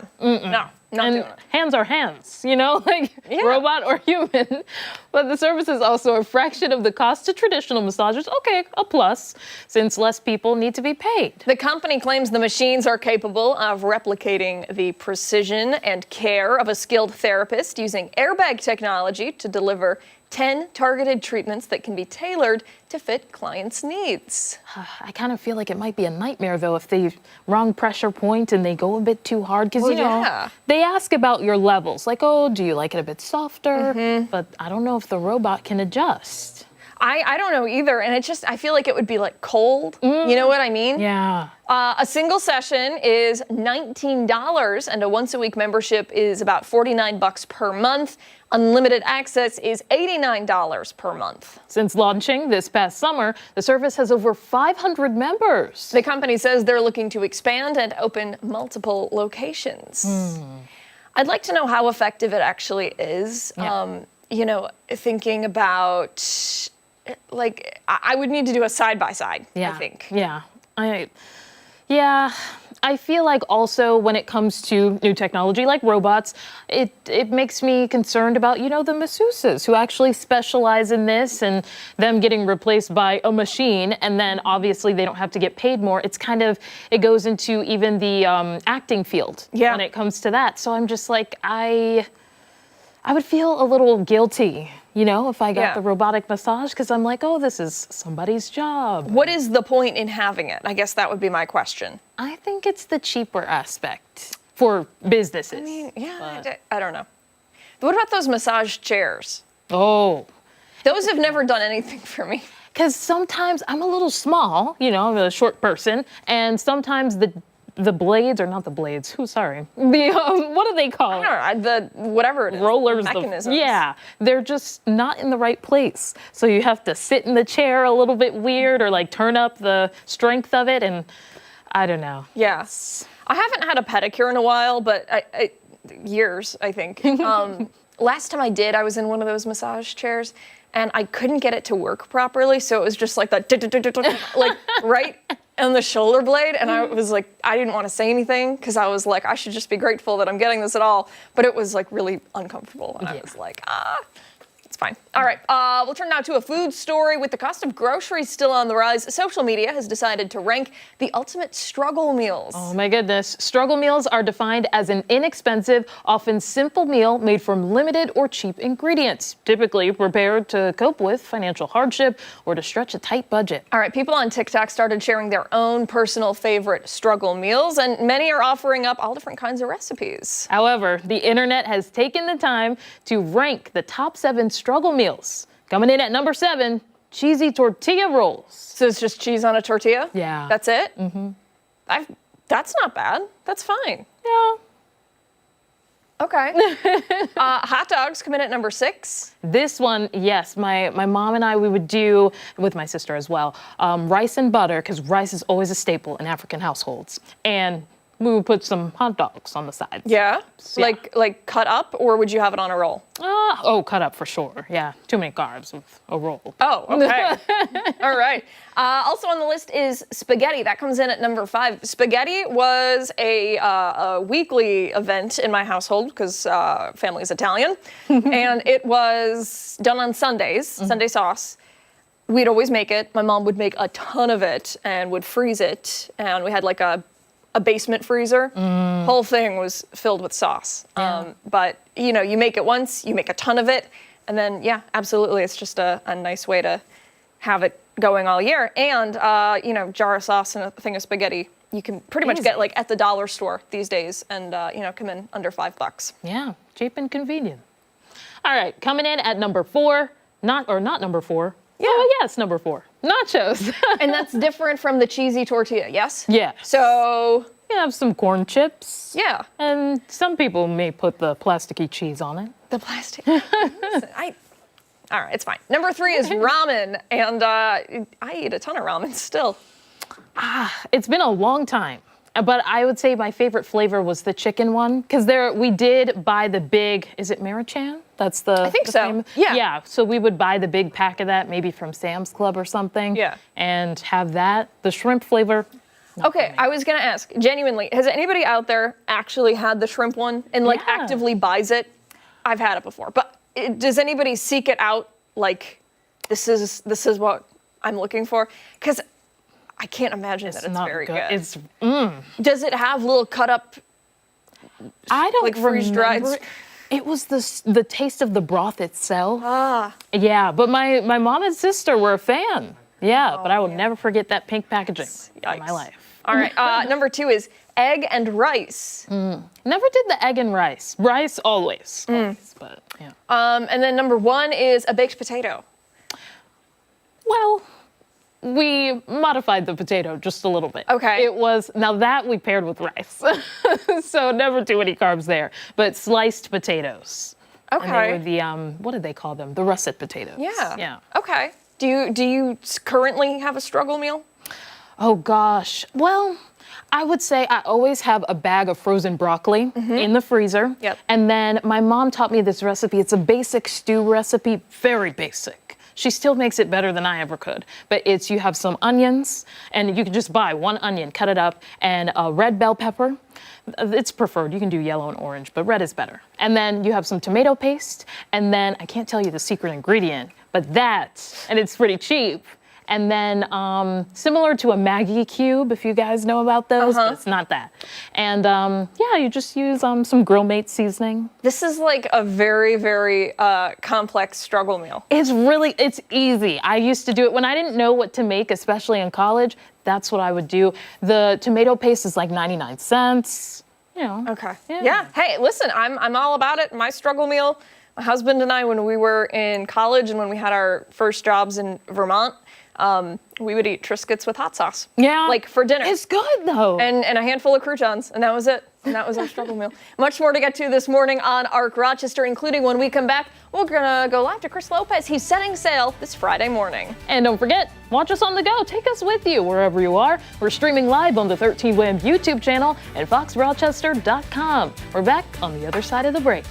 Not and doing it. hands are hands, robot or human. But the service is also a fraction of the cost to traditional massages. Okay, a plus, since less people need to be paid. The company claims the machines are capable of replicating the precision and care of a skilled therapist using airbag technology to deliver 10 targeted treatments that can be tailored to fit clients' needs. I kind of feel like it might be a nightmare, though, if they wrong pressure point and they go a bit too hard. Because, they ask about your levels. Like, oh, do you like it a bit softer? But I don't know if the robot can adjust. I don't know either, and it's just, I feel like it would be like cold. You know what I mean? Yeah. A single session is $19, and a once-a-week membership is about $49 per month. Unlimited access is $89 per month. Since launching this past summer, the service has over 500 members. The company says they're looking to expand and open multiple locations. I'd like to know how effective it actually is. Yeah. You know, thinking about, like, I would need to do a side-by-side, I think. Yeah. I feel like also when it comes to new technology like robots, it makes me concerned about, you know, the masseuses who actually specialize in this and them getting replaced by a machine, and then obviously they don't have to get paid more. It's kind of, it goes into even the acting field when it comes to that. So I'm just like, I would feel a little guilty, you know, if I got the robotic massage, because I'm like, oh, this is somebody's job. What is the point in having it? I guess that would be my question. I think it's the cheaper aspect for businesses. I mean, I don't know. What about those massage chairs? Oh. Those have never done anything for me. Because sometimes I'm a little small, you know, I'm a short person, and sometimes the blades, or not the blades, sorry. What do they call it? I don't know, whatever it is. Rollers. Mechanisms. They're just not in the right place. So you have to sit in the chair a little bit weird, or like turn up the strength of it, and I don't know. Yeah. I haven't had a pedicure in a while, but years, I think. Last time I did, I was in one of those massage chairs, and I couldn't get it to work properly, so it was just like that, like right on the shoulder blade, and I was like, I didn't want to say anything, because I was like, I should just be grateful that I'm getting this at all, but it was like really uncomfortable, and I was like, it's fine. All right, we'll turn now to a food story. With the cost of groceries still on the rise, social media has decided to rank the ultimate struggle meals. Oh my goodness. Struggle meals are defined as an inexpensive, often simple meal made from limited or cheap ingredients, typically prepared to cope with financial hardship or to stretch a tight budget. All right, people on TikTok started sharing their own personal favorite struggle meals, and many are offering up all different kinds of recipes. However, the internet has taken the time to rank the top 7 struggle meals. Coming in at number 7, cheesy tortilla rolls. So it's just cheese on a tortilla? Yeah. That's it? Mm-hmm. That's not bad. That's fine. Yeah. Okay. Hot dogs come in at number 6. This one, yes, my mom and I, we would do, with my sister as well, rice and butter, because rice is always a staple in African households. And we would put some hot dogs on the sides. Yeah? Yeah. Like cut up, or would you have it on a roll? Cut up for sure. Yeah, too many carbs with a roll. Oh, okay. All right. Also on the list is spaghetti. That comes in at number 5. Spaghetti was a weekly event in my household because family is Italian, and it was done on Sundays, Sunday sauce. We'd always make it. My mom would make a ton of it and would freeze it, and we had like a basement freezer. Whole thing was filled with sauce. Yeah. But, you know, you make it once, you make a ton of it, and then, yeah, absolutely, it's just a nice way to have it going all year. And, you know, jar of sauce and a thing of spaghetti, you can pretty much get like at the dollar store these days, and, you know, come in under $5. Yeah, cheap and convenient. All right, coming in at number 4, not number 4. Yeah. Oh, yes, number 4. Nachos. And that's different from the cheesy tortilla, yes? Yeah. So You have some corn chips. yeah. And some people may put the plasticky cheese on it. The plastic. Listen, all right, it's fine. Number 3 is ramen, and I eat a ton of ramen still. It's been a long time, but I would say my favorite flavor was the chicken one, because we did buy the big, is it Marichan? That's the I think so. Yeah. Yeah, so we would buy the big pack of that, maybe from Sam's Club or something. Yeah. And have that. The shrimp flavor. Okay, I was gonna ask, genuinely, has anybody out there actually had the shrimp one and like Yeah. actively buys it? I've had it before, but does anybody seek it out? Like, this is what I'm looking for? Because I can't imagine that it's not very good. It's Does it have little cut up? I don't Like freeze-dried remember. It was the taste of the broth itself. Ah, Yeah, but my mom and sister were a fan. Yeah, but I will never forget that pink packaging in my Yikes. life. all right. Number 2 is egg and rice. Never did the egg and rice. Rice always, but yeah. And then number 1 is a baked potato. Well, we modified the potato just a little bit. Okay. It was, now that we paired with rice. So never too many carbs there, but sliced potatoes. Okay. And they were the, what did they call them? The russet potatoes. Yeah. Yeah. Okay. Do you currently have a struggle meal? Oh gosh. Well, I would say I always have a bag of frozen broccoli in the freezer. Yep. And then my mom taught me this recipe. It's a basic stew recipe, very basic. She still makes it better than I ever could. But it's, you have some onions, and you can just buy one onion, cut it up, and a red bell pepper. It's preferred. You can do yellow and orange, but red is better. And then you have some tomato paste, and then I can't tell you the secret ingredient, but that, and it's pretty cheap. And then similar to a Maggi cube, if you guys know about those, but it's not that. And yeah, you just use some Grill Mate seasoning. This is like a very, very complex struggle meal. It's easy. I used to do it when I didn't know what to make, especially in college. That's what I would do. The tomato paste is like 99 cents, you know. Okay. Yeah. Hey, listen, I'm all about it. My struggle meal, my husband and I, when we were in college and when we had our first jobs in Vermont, we would eat Triscuits with hot sauce. Yeah. Like for dinner. It's good though. And a handful of croutons, and that was it. And that was our struggle meal. Much more to get to this morning on ARC Rochester, including when we come back, we're gonna go live to Chris Lopez. He's setting sail this Friday morning. And don't forget, watch us on the go. Take us with you wherever you are. We're streaming live on the 13 WHAM YouTube channel and foxrochester.com. We're back on the other side of the break.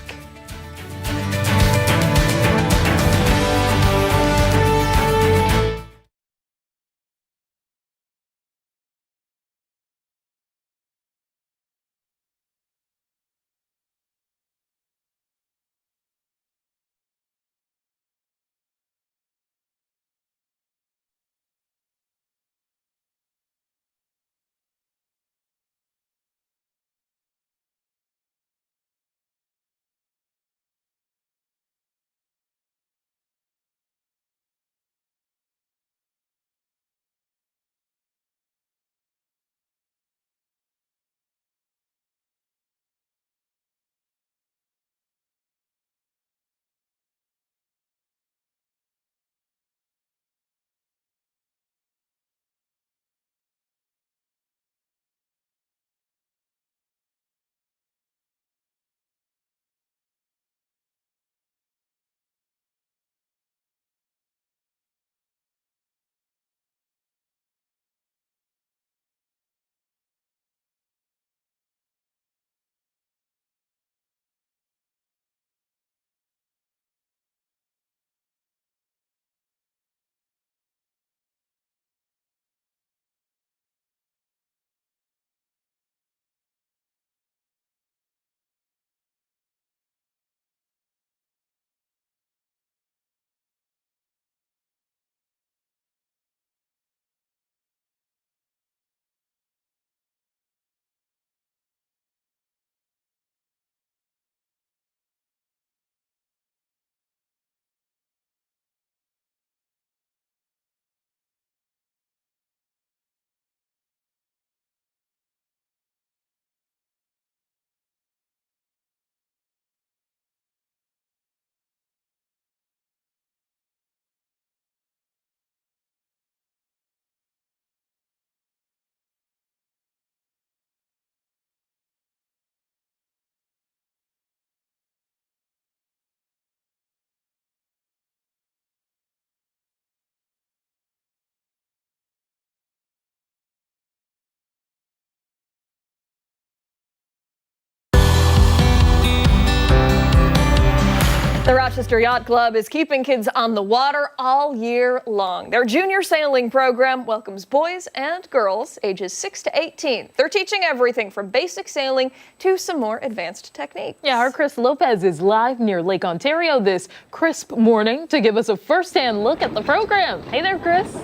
The Rochester Yacht Club is keeping kids on the water all year long. Their junior sailing program welcomes boys and girls ages 6 to 18. They're teaching everything from basic sailing to some more advanced techniques. Yeah, our Chris Lopez is live near Lake Ontario this crisp morning to give us a first-hand look at the program. Hey there, Chris.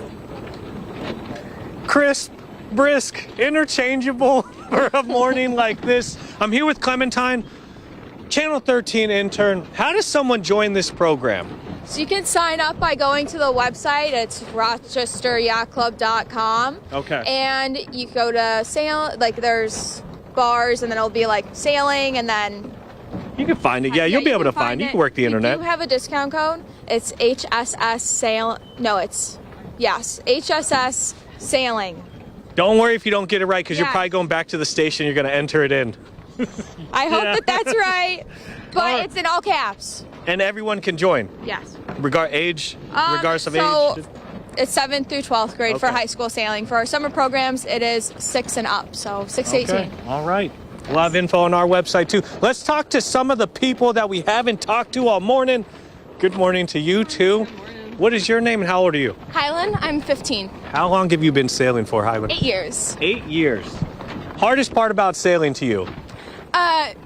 Crisp, brisk, interchangeable for a morning like this. I'm here with Clementine, Channel 13 intern. How does someone join this program? So you can sign up by going to the website. It's rochesteryachtclub.com. Okay. And you go to sail, like there's bars, and then it'll be like sailing, and then You can find it. Yeah, you'll be able to find it. You can work the internet. We do have a discount code. It's HSS Sail. No, it's Yes, HSS sailing. Don't worry if you don't get it right, because you're Yes. probably going back to the station. You're going to enter it in. I hope that that's right, but Alright. it's in all caps. And everyone can join, Yes. regardless of so age. it's 7th through 12th grade for Okay. high school sailing. For our summer programs, it is 6 and up, so 6 to 18. All right. A lot of info on our website, too. Let's talk to some of the people that we haven't talked to all morning. Good morning to you, too. What is your name and how old are you? Highland, I'm 15. How long have you been sailing for, Highland? 8 years. 8 years. Hardest part about sailing to you?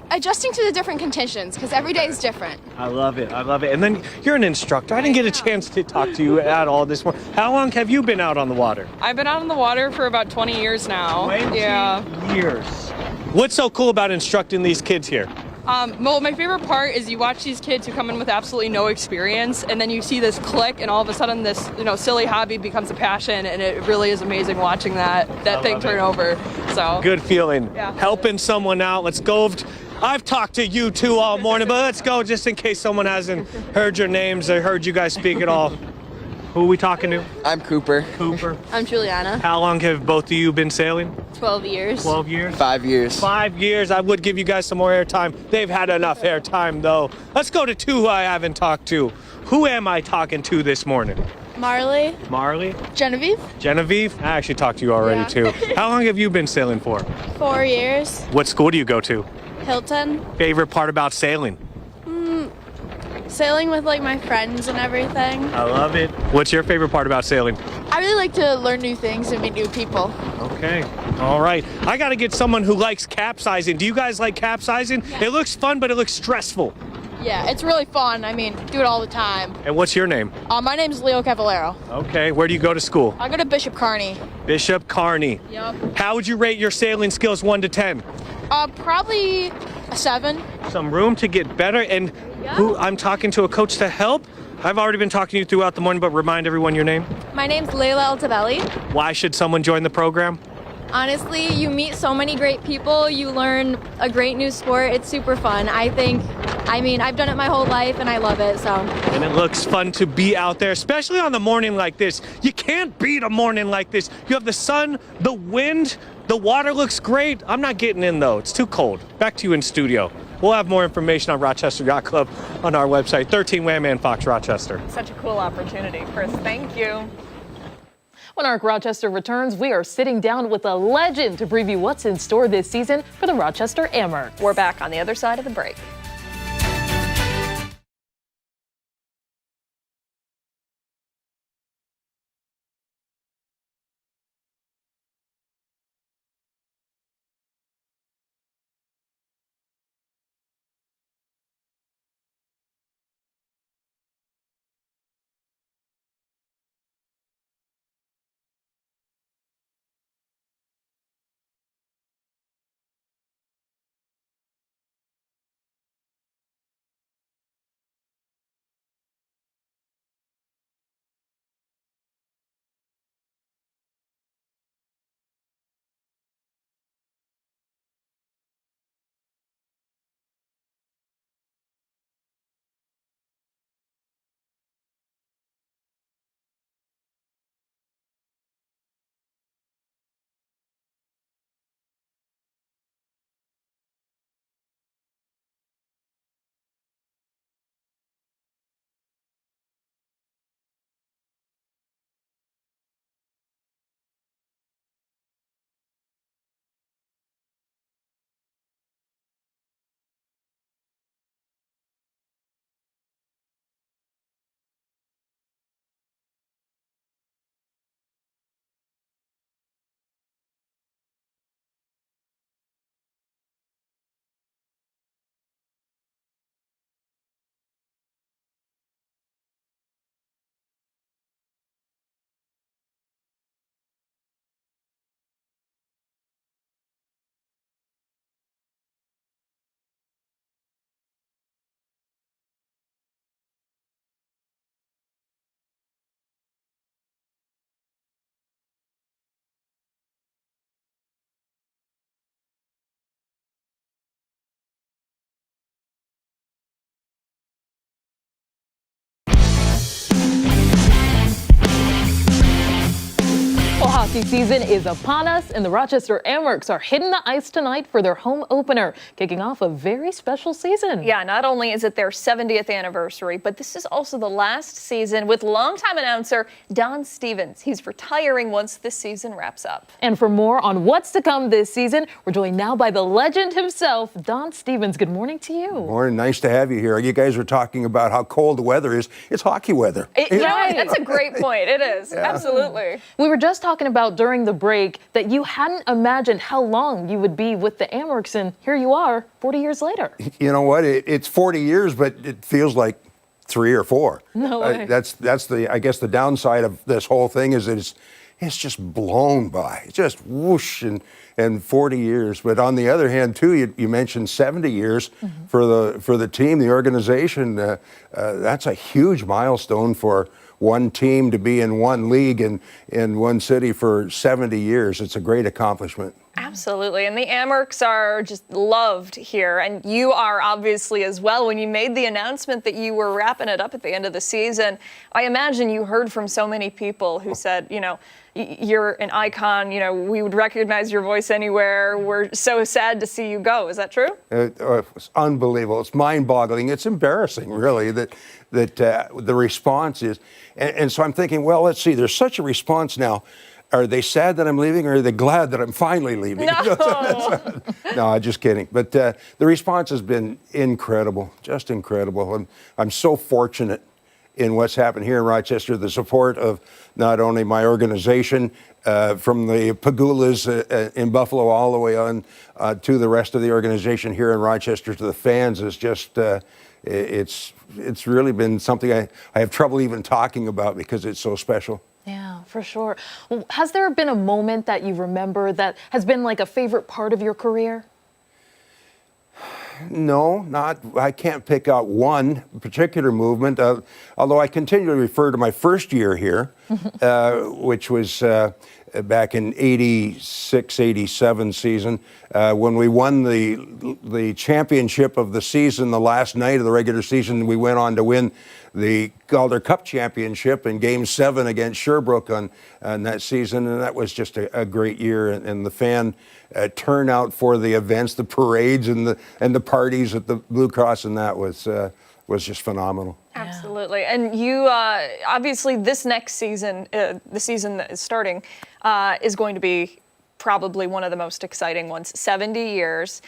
Adjusting to the different conditions, because every day is different. I love it. I love it. And then you're an instructor. I didn't get a chance to talk to you at all this morning. How long have you been out on the water? I've been out on the water for about 20 years now. 20 Yeah. years. What's so cool about instructing these kids here? Well, my favorite part is you watch these kids who come in with absolutely no experience, and then you see this click, and all of a sudden this, silly hobby becomes a passion, and it really is amazing watching that thing turn over. So Good feeling. Yeah. Helping someone out. Let's go. I've talked to you two all morning, but let's go just in case someone hasn't heard your names or heard you guys speak at all. Who are we talking to? I'm Cooper. Cooper. I'm Juliana, How long have both of you been sailing? 12 years. 12 years? 5 years. 5 years. I would give you guys some more airtime. They've had enough airtime, though. Let's go to two who I haven't talked to. Who am I talking to this morning? Marley, Marley? Genevieve, Genevieve? I actually talked to you already, too. How long have you been sailing for? 4 years. What school do you go to? Hilton, Favorite part about sailing? sailing with like my friends and everything. I love it. What's your favorite part about sailing? I really like to learn new things and meet new people. Okay. All right. I got to get someone who likes capsizing. Do you guys like capsizing? Yeah. It looks fun, but it looks stressful. Yeah, it's really fun. I mean, do it all the time. And what's your name? My name's Leo Cavallero. Okay. Where do you go to school? I go to Bishop Kearney. Bishop Kearney. Yep. How would you rate your sailing skills 1 to 10? Probably a 7. Some room to get better. And who I'm talking to a coach to help. I've already been talking to you throughout the morning, but remind everyone your name. My name's Layla Altabelli. Why should someone join the program? Honestly, you meet so many great people. You learn a great new sport. It's super fun. I've done it my whole life and I love it, so. And it looks fun to be out there, especially on a morning like this. You can't beat a morning like this. You have the sun, the wind, the water looks great. I'm not getting in though, it's too cold. Back to you in studio. We'll have more information on Rochester Yacht Club on our website, 13 Wham and Fox Rochester. Such a cool opportunity, Chris. Thank you. When ARC Rochester returns, we are sitting down with a legend to preview what's in store this season for the Rochester Amerks. We're back on the other side of the break. hockey season is upon us, and the Rochester Amerks are hitting the ice tonight for their home opener, kicking off a very special season. Yeah, not only is it their 70th anniversary, but this is also the last season with longtime announcer Don Stevens. He's retiring once this season wraps up. And for more on what's to come this season, we're joined now by the legend himself, Don Stevens. Good morning to you. Morning, nice to have you here. You guys were talking about how cold the weather is. It's hockey weather. That's a great point. It is. Yeah. Absolutely. We were just talking about during the break that you hadn't imagined how long you would be with the Amerks, and here you are 40 years later. You know what? It's 40 years, but it feels like 3 or 4. No way. That's the, I guess, the downside of this whole thing is that it's just blown by. It's just whoosh and 40 years. But on the other hand, too, you mentioned 70 years for the team, the organization. That's a huge milestone for one team to be in one league and in one city for 70 years. It's a great accomplishment. Absolutely. And the Amerks are just loved here. And you are obviously as well. When you made the announcement that you were wrapping it up at the end of the season, I imagine you heard from so many people who said, you know, you're an icon, you know, we would recognize your voice anywhere. We're so sad to see you go. Is that true? It's unbelievable. It's mind-boggling. It's embarrassing, really, that the response is. And so I'm thinking, well, let's see, there's such a response now. Are they sad that I'm leaving, or are they glad that I'm finally leaving? No, no, I'm just kidding. But the response has been incredible, just incredible. I'm so fortunate in what's happened here in Rochester, the support of not only my organization, from the Pagulas in Buffalo all the way on to the rest of the organization here in Rochester, to the fans, is just, it's really been something I have trouble even talking about because it's so special. Yeah, for sure. Well, has there been a moment that you remember that has been like a favorite part of your career? No, not. I can't pick out one particular movement, although I continue to refer to my first year here, which was back in 86, 87 season, when we won the championship of the season, the last night of the regular season. We went on to win the Calder Cup championship in Game 7 against Sherbrooke on that season, and that was just a great year. And the fan turnout for the events, the parades, and the parties at the Blue Cross, and that was just phenomenal. Absolutely. And you, obviously, this next season, the season that is starting, is going to be probably one of the most exciting ones, 70 years.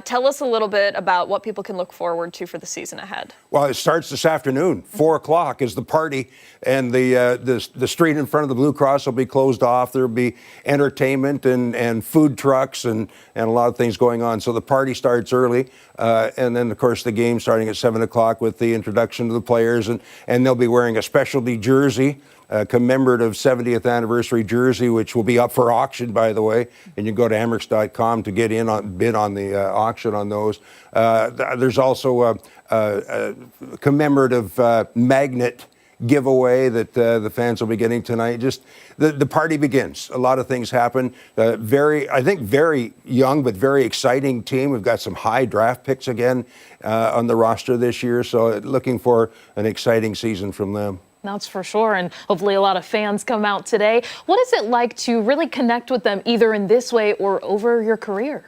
Tell us a little bit about what people can look forward to for the season ahead. Well, it starts this afternoon. 4 o'clock is the party, and the street in front of the Blue Cross will be closed off. There'll be entertainment and food trucks and a lot of things going on. So the party starts early, and then, of course, the game starting at 7 o'clock with the introduction to the players, and they'll be wearing a specialty jersey, a commemorative 70th anniversary jersey, which will be up for auction, by the way. And you can go to Amerks.com to get in on bid on the auction on those. There's also a commemorative magnet giveaway that the fans will be getting tonight. Just the party begins. A lot of things happen. I think very young but very exciting team. We've got some high draft picks again on the roster this year. So looking for an exciting season from them. That's for sure, and hopefully a lot of fans come out today. What is it like to really connect with them either in this way or over your career?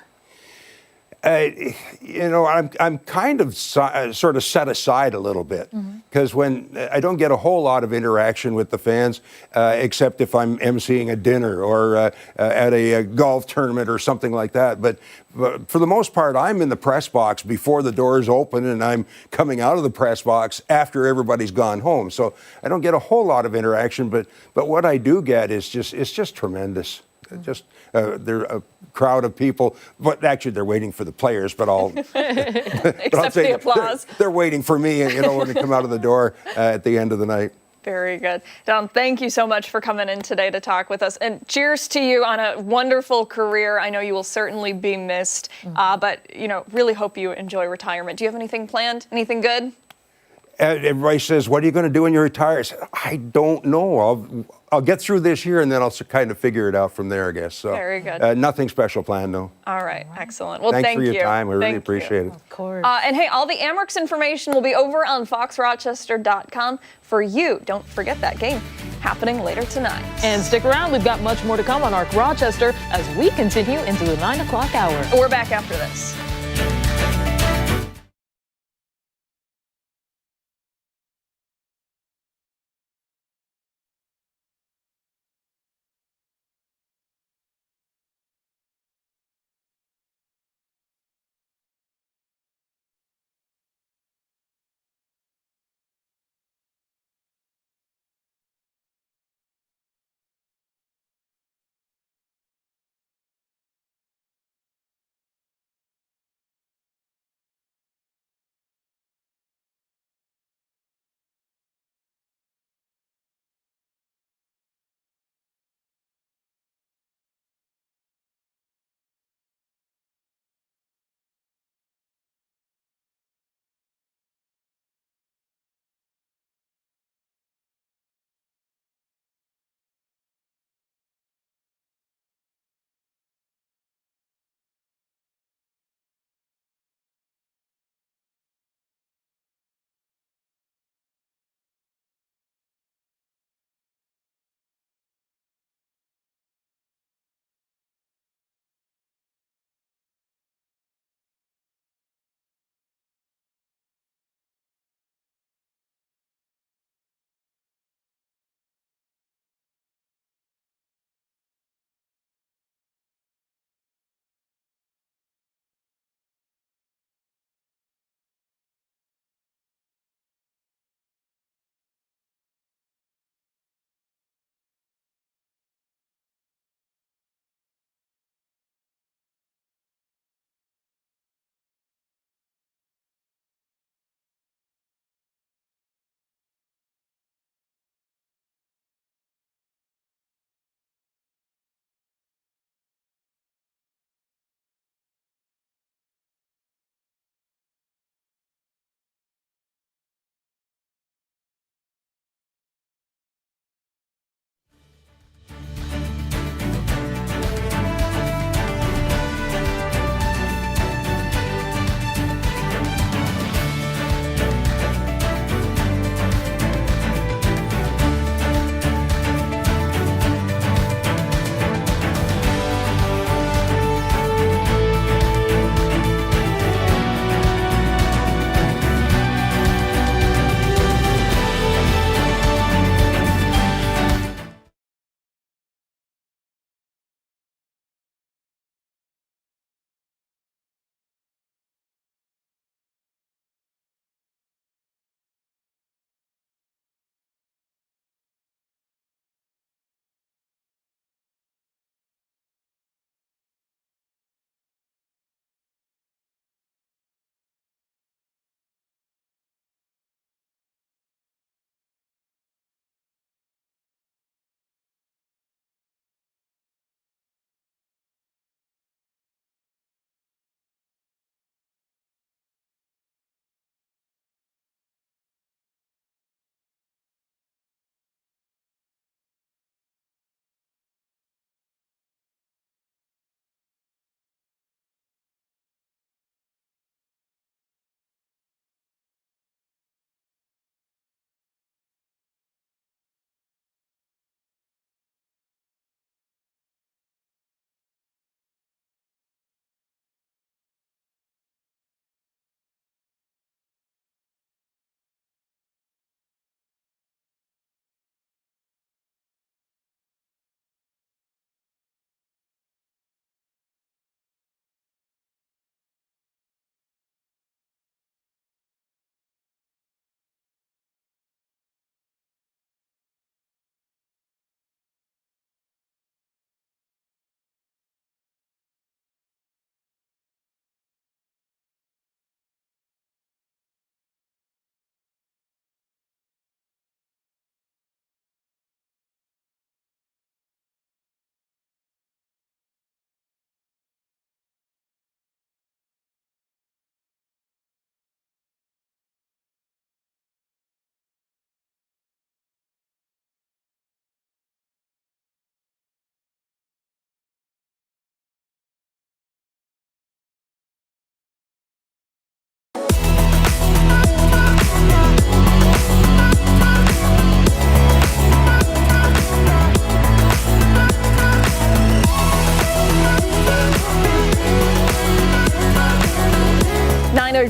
You know, I'm kind of sort of set aside a little bit because when I don't get a whole lot of interaction with the fans, except if I'm emceeing a dinner or at a golf tournament or something like that. But for the most part, I'm in the press box before the doors open, and I'm coming out of the press box after everybody's gone home. So I don't get a whole lot of interaction, but what I do get is just tremendous. Just they're a crowd of people, but actually they're waiting for the players. But except the applause. They're waiting for me, you know, when they come out of the door at the end of the night. Very good. Don, thank you so much for coming in today to talk with us. And cheers to you on a wonderful career. I know you will certainly be missed, but, you know, really hope you enjoy retirement. Do you have anything planned? Anything good? Everybody says, what are you going to do when you retire? I said, I don't know. I'll get through this year, and then I'll kind of figure it out from there, I guess. So, very good. Nothing special planned, though. All right. Excellent. Well, thanks thank you. for your time. We really appreciate it. Of course. And hey, all the Amerks information will be over on foxrochester.com for you. Don't forget that game. happening later tonight. And stick around, we've got much more to come on Arc Rochester as we continue into the 9 o'clock hour. We're back after this.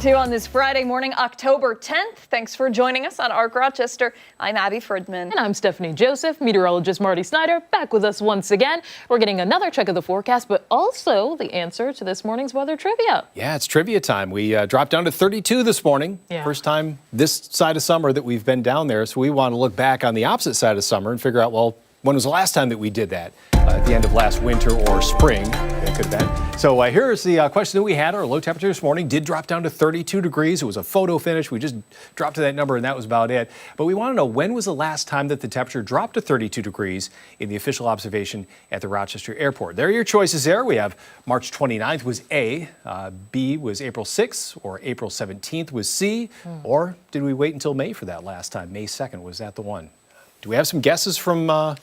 42 on this Friday morning, October 10th. Thanks for joining us on ARC Rochester. I'm Abby Fridmann. And I'm Stephannie Joseph. Meteorologist Marty Snyder back with us once again. We're getting another check of the forecast, but also the answer to this morning's weather trivia. Yeah, it's trivia time. We dropped down to 32 this morning. Yeah. First time this side of summer that we've been down there. So we want to look back on the opposite side of summer and figure out, well, when was the last time that we did that? At the end of last winter or spring, it could have been. So here's the question that we had. Our low temperature this morning did drop down to 32 degrees. It was a photo finish. We just dropped to that number, and that was about it. But we want to know, when was the last time that the temperature dropped to 32 degrees in the official observation at the Rochester Airport? There are your choices there. We have March 29th was A, B was April 6th, or April 17th was C, or did we wait until May for that last time? May 2nd, was that the one? Do we have some guesses from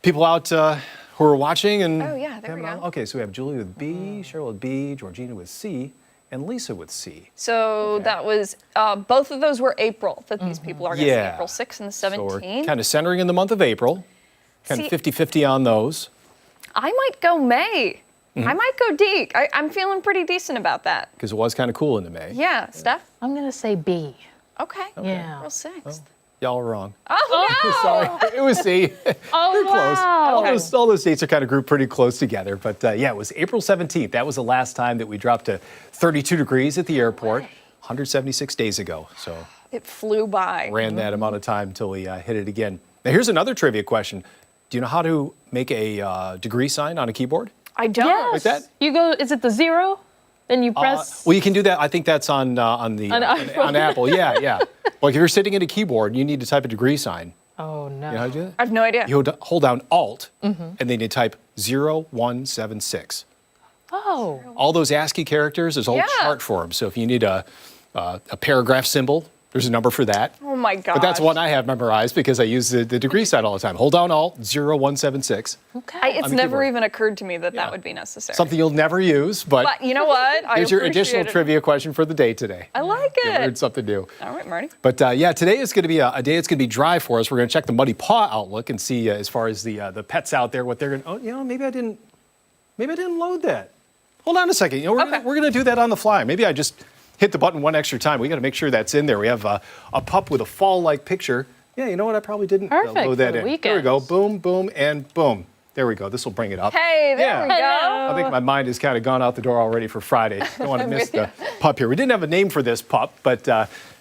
people out who are watching? And Oh, yeah, there we go. Okay, so we have Julie with B, Cheryl with B, Georgina with C, and Lisa with C. So that was, both of those were April, that these people are guessing. Yeah. April 6th and the So 17th. we're kind of centering in the month of April, kind See- of 50-50 on those. I might go May. I might go D. I'm feeling pretty decent about that. Because it was kind of cool into May. Yeah, Steph? I'm going to say B. Okay. Yeah. April 6th. Y'all are wrong. Oh, no! Sorry, it was C. Oh, We're close. wow. All those dates are kind of grouped pretty close together. But yeah, it was April 17th. That was the last time that we dropped to 32 degrees at the airport, 176 days ago. So It flew by. ran that amount of time until we hit it again. Now, here's another trivia question. Do you know how to make a degree sign on a keyboard? I don't. Yes. Like that? You go, is it the 0? Then you press. Well, you can do that. I think that's on iPhone. on Apple. Yeah, yeah. Like if you're sitting at a keyboard, you need to type a degree sign. Oh, no. You know how to do that? I have no idea. You hold down Alt, and then you type 0176. Oh. All those ASCII characters, there's a whole Yeah. chart for them. So if you need a paragraph symbol, there's a number for that. Oh, my God. But that's one I have memorized because I use the degree sign all the time. Hold down Alt, 0176. Okay. It's on the never keyboard. even occurred to me that Yeah. that would be necessary. Something you'll never use, but But you know what? I here's your appreciate additional it. trivia question for the day today. I like You it. learned something new. All right, Marty. But yeah, today is going to be a day that's going to be dry for us. We're going to check the Muddy Paw outlook and see as far as the pets out there, what they're going to, maybe I didn't load that. Hold on a second. We're going to do that on the fly. Maybe I just hit the button one extra time. We got to make sure that's in there. We have a pup with a fall-like picture. Yeah, you know what? I probably didn't Perfect load that for the in. weekend. There we go. Boom, boom, and boom. There we go. This will bring it up. Hey, there we go. I think my mind has kind of gone out the door already for Friday. Don't want to miss the pup here. We didn't have a name for this pup, but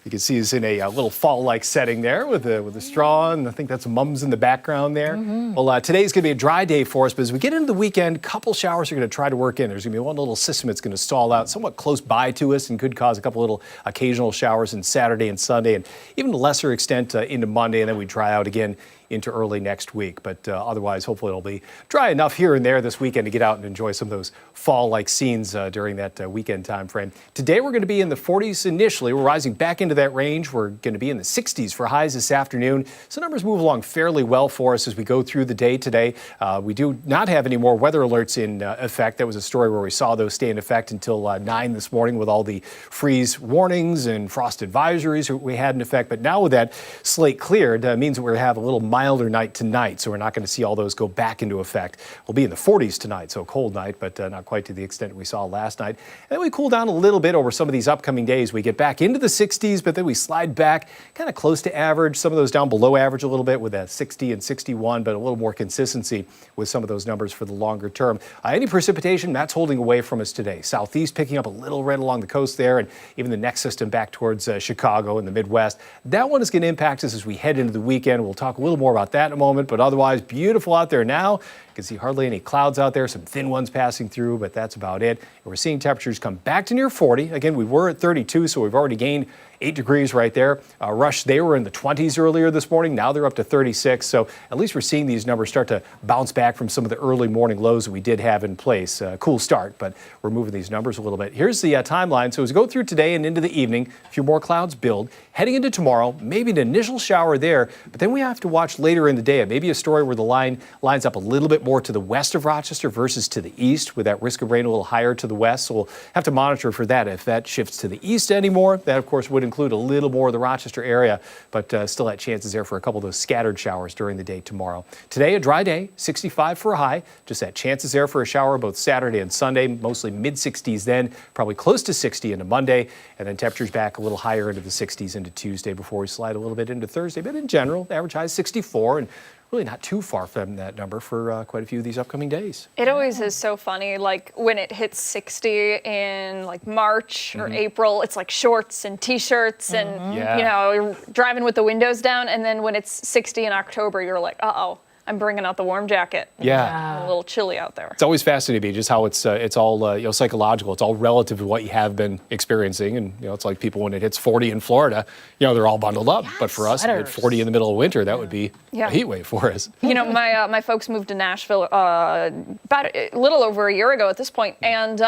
you can see he's in a little fall-like setting there with a straw, and I think that's mums in the background there. Well, today's going to be a dry day for us, but as we get into the weekend, a couple showers are going to try to work in. There's going to be one little system that's going to stall out somewhat close by to us and could cause a couple little occasional showers on Saturday and Sunday, and even to a lesser extent into Monday, and then we dry out again into early next week. But otherwise, hopefully it'll be dry enough here and there this weekend to get out and enjoy some of those fall-like scenes during that weekend time frame. Today we're going to be in the 40s initially. We're rising back into that range. We're going to be in the 60s for highs this afternoon. So numbers move along fairly well for us as we go through the day today. We do not have any more weather alerts in effect. That was a story where we saw those stay in effect until 9 this morning with all the freeze warnings and frost advisories we had in effect. But now with that slate cleared, means that we're going to have a little milder night tonight, so we're not going to see all those go back into effect. We'll be in the 40s tonight, so a cold night, but not quite to the extent we saw last night. And then we cool down a little bit over some of these upcoming days. We get back into the 60s, but then we slide back kind of close to average. Some of those down below average a little bit with a 60 and 61, but a little more consistency with some of those numbers for the longer term. Any precipitation, that's holding away from us today. Southeast picking up a little right along the coast there, and even the next system back towards Chicago and the Midwest. That one is going to impact us as we head into the weekend. We'll talk a little more about that in a moment, but otherwise beautiful out there now. You can see hardly any clouds out there, some thin ones passing through, but that's about it. And we're seeing temperatures come back to near 40. Again, we were at 32, so we've already gained 8 degrees right there. Rush, they were in the 20s earlier this morning. Now they're up to 36. So at least we're seeing these numbers start to bounce back from some of the early morning lows that we did have in place. Cool start, but we're moving these numbers a little bit. Here's the timeline. So as we go through today and into the evening, a few more clouds build. Heading into tomorrow, maybe an initial shower there, but then we have to watch later in the day. Maybe a story where the line lines up a little bit more to the west of Rochester versus to the east, with that risk of rain a little higher to the west. So we'll have to monitor for that. If that shifts to the east anymore, that of course would include a little more of the Rochester area, but still had chances there for a couple of those scattered showers during the day tomorrow. Today, a dry day, 65 for a high. Just had chances there for a shower both Saturday and Sunday, mostly mid-60s then, probably close to 60 into Monday, and then temperatures back a little higher into the 60s into Tuesday before we slide a little bit into Thursday. But in general, the average high is 64, and really not too far from that number for quite a few of these upcoming days. It always is so funny, like when it hits 60 in like March or April, it's like shorts and t-shirts and, you know, you're driving with the windows down. And then when it's 60 in October, you're like, uh-oh, I'm bringing out the warm jacket. Yeah. It's a little chilly out there. It's always fascinating to me just how it's all you know, psychological. It's all relative to what you have been experiencing, and you know, it's like people when it hits 40 in Florida, you know, they're all bundled up. Yes, but for us, at 40 in the middle of winter, that would be a heat wave for us. You know, my folks moved to Nashville about a little over a year ago at this point, and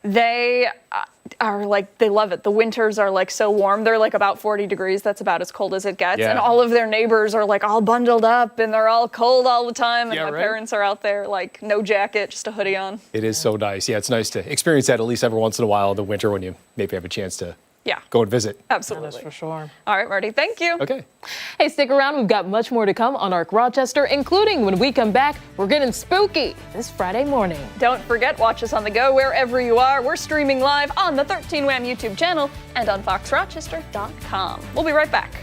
they are like, they love it. The winters are like so warm. They're like about 40 degrees. That's about as cold as it gets. Yeah. And all of their neighbors are like all bundled up and they're all cold all the time. And my right. parents are out there like no jacket, just a hoodie on. It is so nice. Yeah, it's nice to experience that at least every once in a while in the winter when you maybe have a chance to go and visit. Absolutely. That's for sure. All right, Marty, thank you. Okay. Hey, stick around. We've got much more to come on ARC Rochester, including when we come back, we're getting spooky this Friday morning. Don't forget, watch us on the go wherever you are. We're streaming live on the 13 Wham YouTube channel and on foxrochester.com. We'll be right back.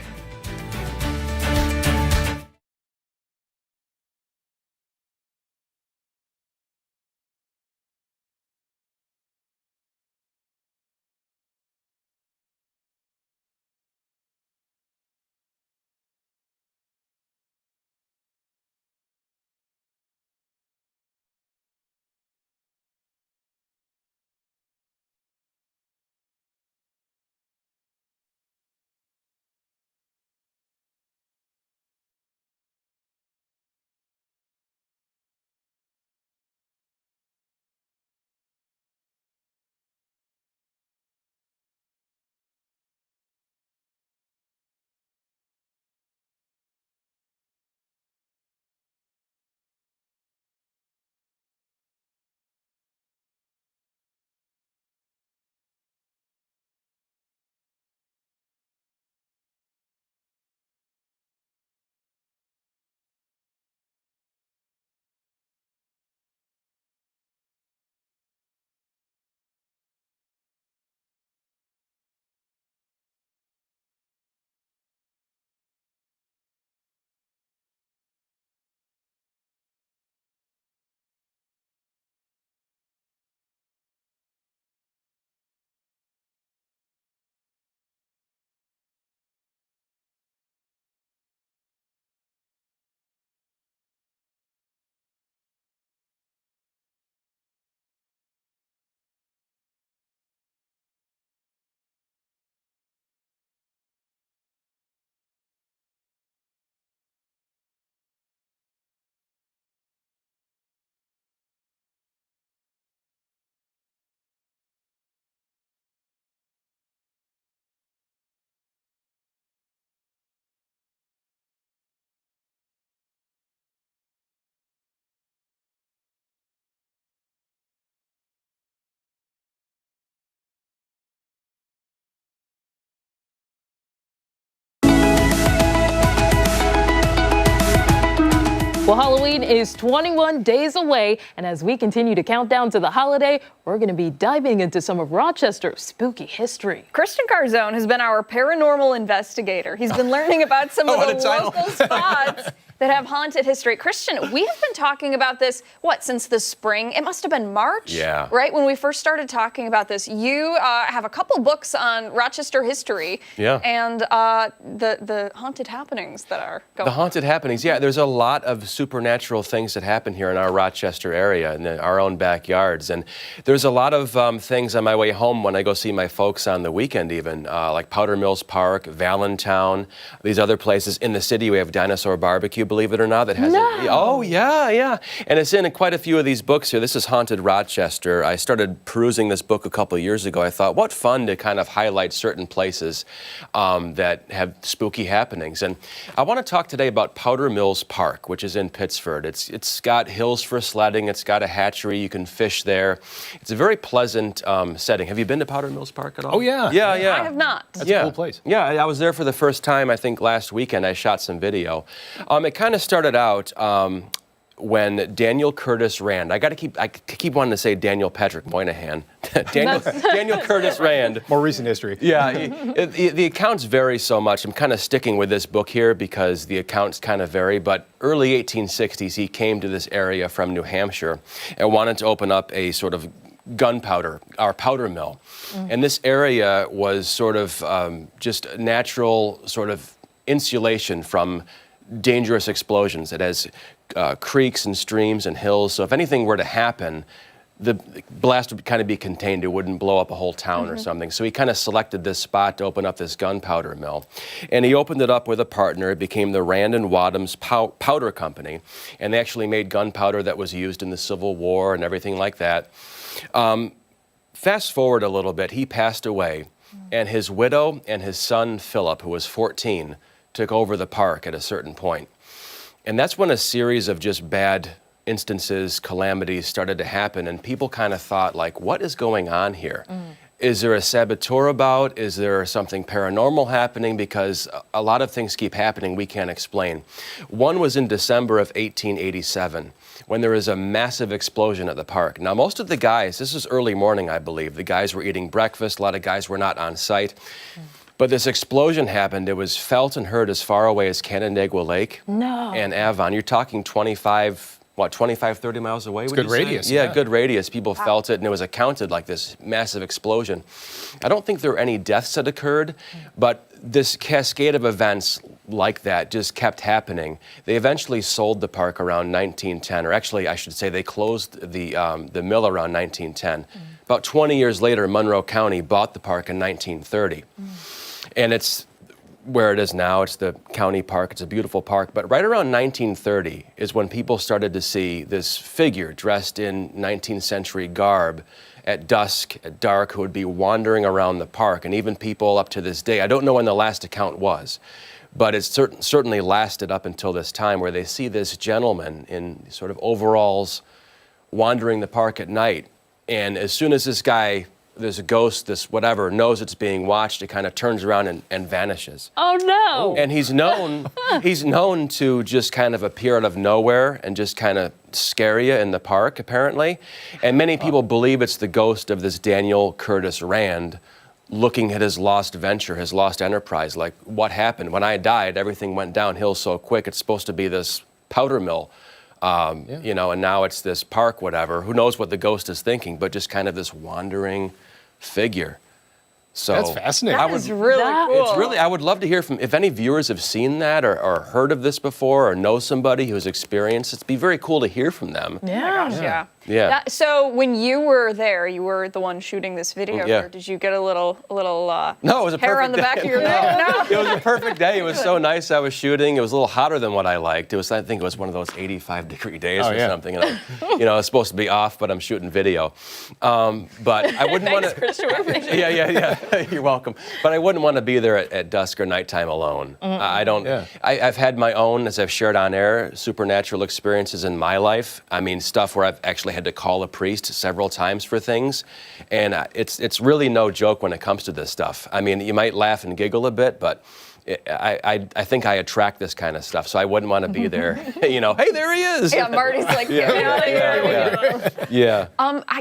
Well, Halloween is 21 days away, and as we continue to count down to the holiday, we're going to be diving into some of Rochester's spooky history. Christian Carzone has been our paranormal investigator. He's been learning about some of the local spots that have haunted history. Christian, we have been talking about this, since the spring? It must have been March, right? When we first started talking about this. You have a couple books on Rochester history and the haunted happenings that are going on. The haunted happenings, there's a lot of supernatural things that happen here in our Rochester area, in our own backyards. And there's a lot of things on my way home when I go see my folks on the weekend even, like Powder Mills Park, Valentine, these other places. In the city, we have Dinosaur Barbecue. believe it or not, that has it. Oh, yeah. And it's in quite a few of these books here. This is Haunted Rochester. I started perusing this book a couple of years ago. I thought, what fun to kind of highlight certain places that have spooky happenings. And I want to talk today about Powder Mills Park, which is in Pittsford. It's got hills for sledding. It's got a hatchery. You can fish there. It's a very pleasant setting. Have you been to Powder Mills Park at all? Oh, yeah. Yeah. I have not. That's a cool place. Yeah, I was there for the first time, I think, last weekend. I shot some video. It kind of started out when Daniel Curtis Rand, I keep wanting to say Daniel Patrick Moynihan. Daniel Curtis Rand. More recent history. Yeah, the accounts vary so much. I'm kind of sticking with this book here because the accounts kind of vary, but early 1860s, he came to this area from New Hampshire and wanted to open up a sort of gunpowder, or powder mill. And this area was sort of just natural sort of insulation from dangerous explosions. It has creeks and streams and hills, so if anything were to happen, the blast would kind of be contained. It wouldn't blow up a whole town or something. So he kind of selected this spot to open up this gunpowder mill. And he opened it up with a partner. It became the Rand and Wadham's Powder Company. And they actually made gunpowder that was used in the Civil War and everything like that. Fast forward a little bit, he passed away, and his widow and his son, Philip, who was 14, took over the park at a certain point. And that's when a series of just bad instances, calamities started to happen, and people kind of thought, like, what is going on here? Is there a saboteur about? Is there something paranormal happening? Because a lot of things keep happening we can't explain. One was in December of 1887, when there was a massive explosion at the park. Now, most of the guys, this was early morning, I believe, the guys were eating breakfast, a lot of guys were not on site. But this explosion happened. It was felt and heard as far away as Canandaigua Lake and Avon. You're talking 25, 30 miles away? It's good radius. Yeah, good radius. People felt it, and it was accounted like this massive explosion. I don't think there were any deaths that occurred, but this cascade of events like that just kept happening. They eventually sold the park around 1910, or actually, I should say, they closed the mill around 1910. About 20 years later, Monroe County bought the park in 1930. And it's where it is now. It's the county park. It's a beautiful park. But right around 1930 is when people started to see this figure dressed in 19th century garb at dusk, at dark, who would be wandering around the park. And even people up to this day, I don't know when the last account was, but it's certainly lasted up until this time, where they see this gentleman in sort of overalls wandering the park at night. And as soon as this guy, there's a ghost, this whatever, knows it's being watched, it kind of turns around and vanishes. Oh, no. And he's known to just kind of appear out of nowhere and just kind of scare you in the park, apparently. And many people believe it's the ghost of this Daniel Curtis Rand looking at his lost venture, his lost enterprise. Like, what happened? When I died, everything went downhill so quick. It's supposed to be this powder mill. You know, and now it's this park, whatever. Who knows what the ghost is thinking, but just kind of this wandering figure. So that's fascinating. That is really cool. It's really, I would love to hear from, if any viewers have seen that or heard of this before or know somebody who's experienced it. It'd be very cool to hear from them. Yeah. Yeah. So when you were there, you were the one shooting this video. Yeah. Or did you get a little No, it was a hair perfect on the back day. of your neck? No. It was a perfect day. It was so nice. I was shooting. It was a little hotter than what I liked. It was, I think it was one of those 85-degree days or something. And it's supposed to be off, but I'm shooting video. But I wouldn't want to. Yeah. You're welcome. But I wouldn't want to be there at dusk or nighttime alone. I don't. Yeah. I've had my own, as I've shared on air, supernatural experiences in my life. I mean, stuff where I've actually had to call a priest several times for things, and it's really no joke when it comes to this stuff. I mean, you might laugh and giggle a bit, but I think I attract this kind of stuff, so I wouldn't want to be there. Hey, there he is. Yeah, Marty's like, get me out of here. Yeah.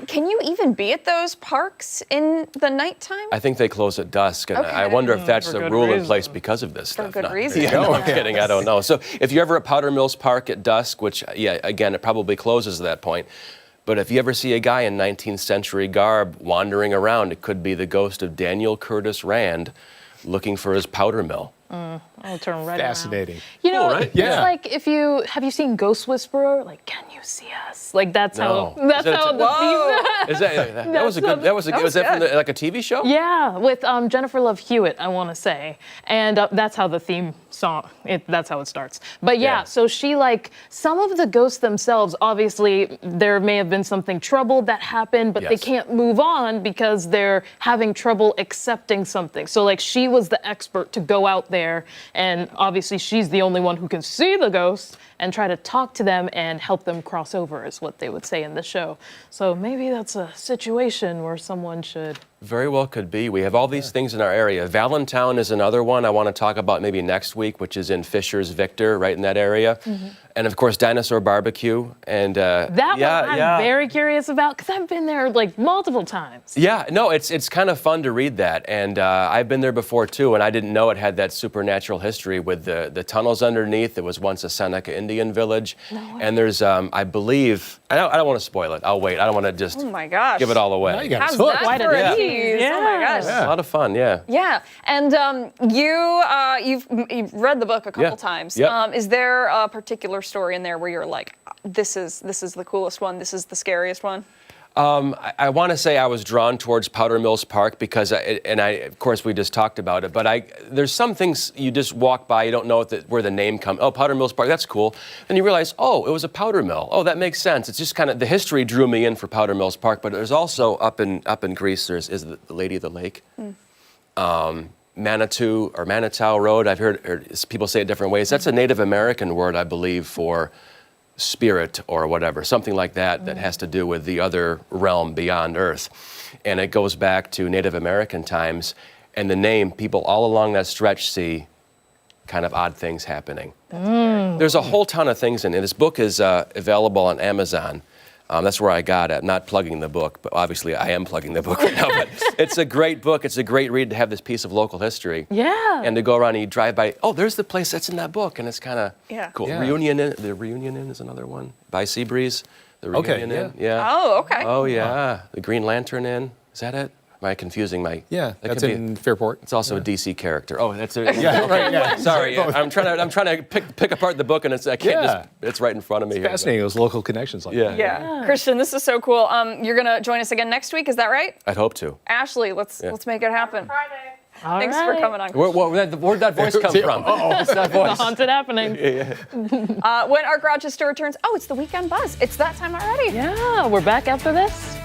Can you even be at those parks in the nighttime? I think they close at dusk, and I wonder if that's the rule in place because of this stuff. For good reason. Yeah, no, I'm kidding. I don't know. So if you're ever at Powder Mills Park at dusk, which, again, it probably closes at that point, but if you ever see a guy in 19th century garb wandering around, it could be the ghost of Daniel Curtis Rand looking for his powder mill. I'll turn right Fascinating. around. You know, Cool, right? it's Yeah. like have you seen Ghost Whisperer? Like, can you see us? Like, that's No. how, that's Is it how a- the Is that was a good? Was that from like a TV show? Yeah, with Jennifer Love Hewitt, I want to say, and that's how the theme song. That's how it starts. But yeah, so she some of the ghosts themselves. Obviously, there may have been something troubled that happened, but they can't move on because they're having trouble accepting something. So she was the expert to go out there, and obviously she's the only one who can see the ghosts and try to talk to them and help them cross over, is what they would say in the show. So maybe that's a situation where someone should. Very well could be. We have all these things in our area. Valentine is another one I want to talk about maybe next week, which is in Fisher's Victor, right in that area. And of course, Dinosaur Barbecue. And that one I'm very curious about because I've been there multiple times. Yeah, no, it's kind of fun to read that. And I've been there before too, and I didn't know it had that supernatural history with the tunnels underneath. It was once a Seneca Indian village. And there's, I believe, I don't want to spoil it. I'll wait. I don't want to just give it all away. Now you got us How's hooked. that for a tease? Oh my gosh. It's a lot of fun, yeah. Yeah, and you've read the book a couple times. Is there a particular story in there where you're like, this is the coolest one, this is the scariest one? I want to say I was drawn towards Powder Mills Park because, of course, we just talked about it, but there's some things you just walk by, you don't know where the name comes. Oh, Powder Mills Park, that's cool. Then you realize, oh, it was a powder mill. Oh, that makes sense. It's just kind of, the history drew me in for Powder Mills Park, but there's also up in Greece, is the Lady of the Lake. Manitou or Manitow Road, I've heard people say it different ways. That's a Native American word, I believe, for spirit or whatever, something like that that has to do with the other realm beyond Earth. And it goes back to Native American times. And the name, people all along that stretch see kind of odd things happening. There's a whole ton of things in it. This book is available on Amazon. That's where I got it. I'm not plugging the book, but obviously I am plugging the book right now. But it's a great book. It's a great read to have this piece of local history. Yeah. And to go around and you drive by, oh, there's the place that's in that book. And it's kind of cool. Yeah. The Reunion Inn is another one. By Seabreeze, the Reunion Inn. Yeah. Oh, okay. Oh, yeah. The Green Lantern Inn. Is that it? Am I confusing my? Yeah, that's in Fairport. It's also a DC character. Oh, that's it. Yeah, right. Yeah. Sorry, I'm trying to pick apart the book, and I can't just. It's right in front of me. Here, fascinating. Those local connections like that. Yeah. Christian, this is so cool. You're gonna join us again next week, is that right? I'd hope to. Ashley, let's make it happen. Friday. Thanks for coming on. Where'd that voice come from? What's that voice? Haunted happening. When Arc Rochester returns, it's the Weekend Buzz. It's that time already. Yeah, we're back after this.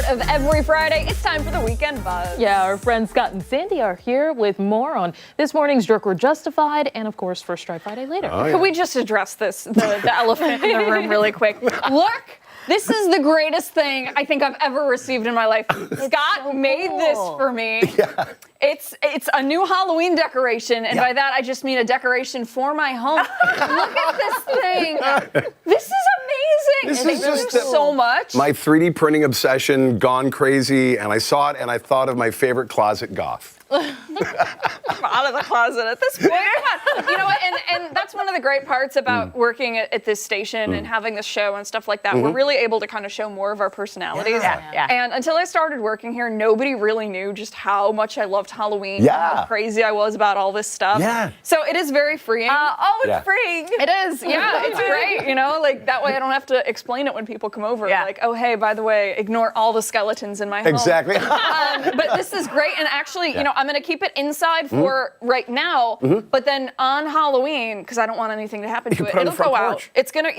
start of every Friday, it's time for the Weekend Buzz. Yeah, our friends Scott and Sandy are here with more on this morning's Jerk or Justified, and of course, First Try Friday later. Could we just address the elephant in the room really quick? Look, this is the greatest thing I think I've ever received in my life. Scott made this for me. Yeah. It's a new Halloween decoration, and by that I just mean a decoration for my home. Look at this thing. This is amazing. Thank you so much. My 3D printing obsession gone crazy, and I saw it and I thought of my favorite closet goth. I'm out of the closet at this point. Come on. You know what? And that's one of the great parts about working at this station and having this show and stuff like that. We're really able to kind of show more of our personalities. Yeah. And until I started working here, nobody really knew just how much I loved Halloween. Yeah. How crazy I was about all this stuff. Yeah. So it is very freeing. It's freeing. It is. Yeah, it's great. You know, like that way I don't have to explain it when people come over. Yeah. Like, oh, hey, by the way, ignore all the skeletons in my home. Exactly. But this is great. And actually, you know, I'm going to keep it inside for right now. But then on Halloween, because I don't want anything to happen to it, put it on it'll the front go out. porch. It's going to, It's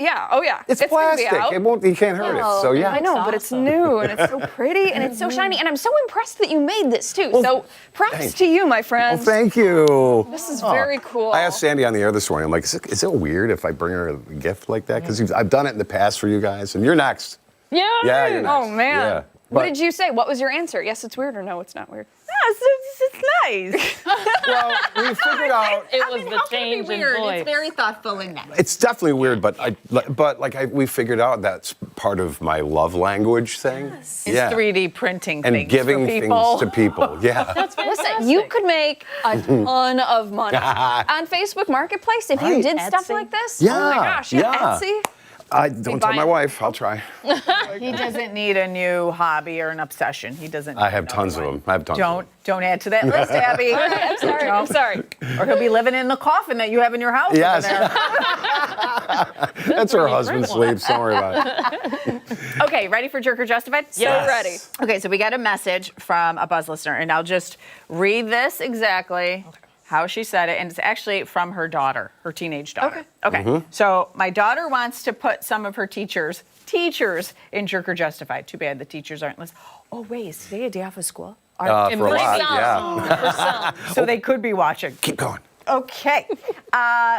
gonna plastic. be out. It won't. You can't hurt it. So yeah. I know, but it's new and it's so pretty and it's so shiny. And I'm so impressed that you made this too. So props to you, my friend. Well, thank you. This is very cool. I asked Sandy on the air this morning. I'm like, is it weird if I bring her a gift like that? Because I've done it in the past for you guys, and you're next. Yeah. Yeah, you're next. Oh, man. Yeah. What But- did you say? What was your answer? Yes, it's weird, or no, it's not weird? It's nice. Well, we figured out. It was the change in voice. It's very thoughtful and nice. It's definitely weird, but we figured out that's part of my love language thing. It's Yeah. 3D printing And things giving for people. things to people. Yeah. Listen, you could make a ton of money on Facebook Marketplace if you Right. did stuff Etsy. like this. Yeah, Oh my gosh, yeah. Etsy. I don't tell my buying- wife. I'll try. He doesn't need a new hobby or an obsession. He doesn't. I have tons of them. I have tons. Of them. Don't add to that list, Abby. I'm sorry. I'm sorry. Or he'll be living in the coffin that you have in your house. Yes. Over there. That's where her husband sleeps. Don't worry about it. Okay, ready for Jerk or Justified? So ready. Okay, so we got a message from a Buzz listener, and I'll just read this exactly how she said it, and it's actually from her daughter, her teenage daughter. Okay. So my daughter wants to put some of her teachers in Jerk or Justified. Too bad the teachers aren't listening. Oh, wait, is today a day off of school? For a lot, For some. So they could be watching. Keep going. Okay.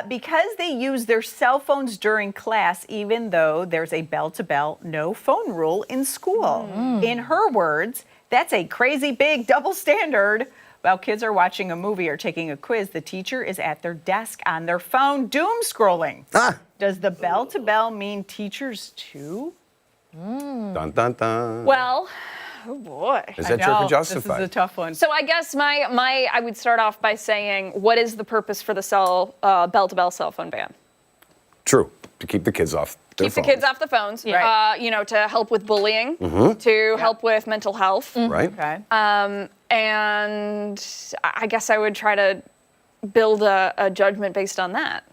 Because they use their cell phones during class, even though there's a bell-to-bell, no phone rule in school. In her words, that's a crazy big double standard. While kids are watching a movie or taking a quiz, the teacher is at their desk on their phone, doom scrolling. Does the bell-to-bell mean teachers too? Dun dun dun. Well, oh boy. Is that Jerk or Justified? This is a tough one. So I guess I would start off by saying, what is the purpose for the bell-to-bell cell phone ban? True. To keep the kids off. Keep the kids off the phones. Right. You know, to help with bullying, to help with mental health. Right. Okay. And I guess I would try to build a judgment based on that.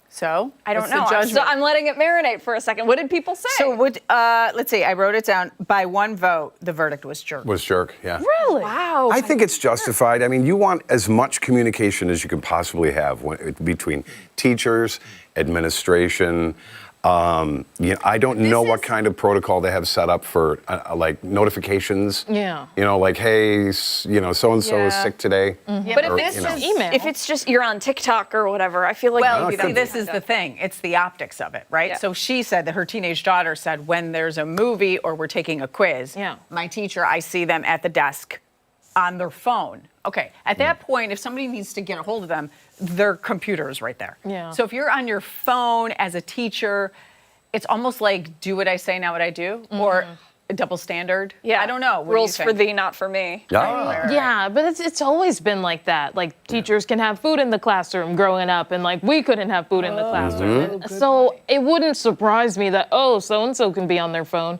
So I don't what's the know. judgment? So I'm letting it marinate for a second. What did people say? So let's see. I wrote it down. By one vote, the verdict was jerk. Was Jerk, yeah. really? Wow. I think it's justified. I mean, you want as much communication as you can possibly have between teachers, administration. I don't know what kind of protocol they have set up for like notifications. Yeah. You know, like, hey, so and so is sick today. But Or, if it's just you're on TikTok or whatever, I feel like Well, maybe see, that's this is the thing. It's the optics of it, right? Yeah. So she said that her teenage daughter said, when there's a movie or we're taking a quiz, my teacher, I see them at the desk on their phone. Okay, at that point, if somebody needs to get a hold of them, their computer is right there. Yeah. So if you're on your phone as a teacher, it's almost like do what I say, not what I do, or a double standard. Yeah. I don't know. What do you Rules for think? thee, not for me. Yeah, but it's always been like that. Like teachers can have food in the classroom growing up, and like we couldn't have food in the classroom. So it wouldn't surprise me that so and so can be on their phone.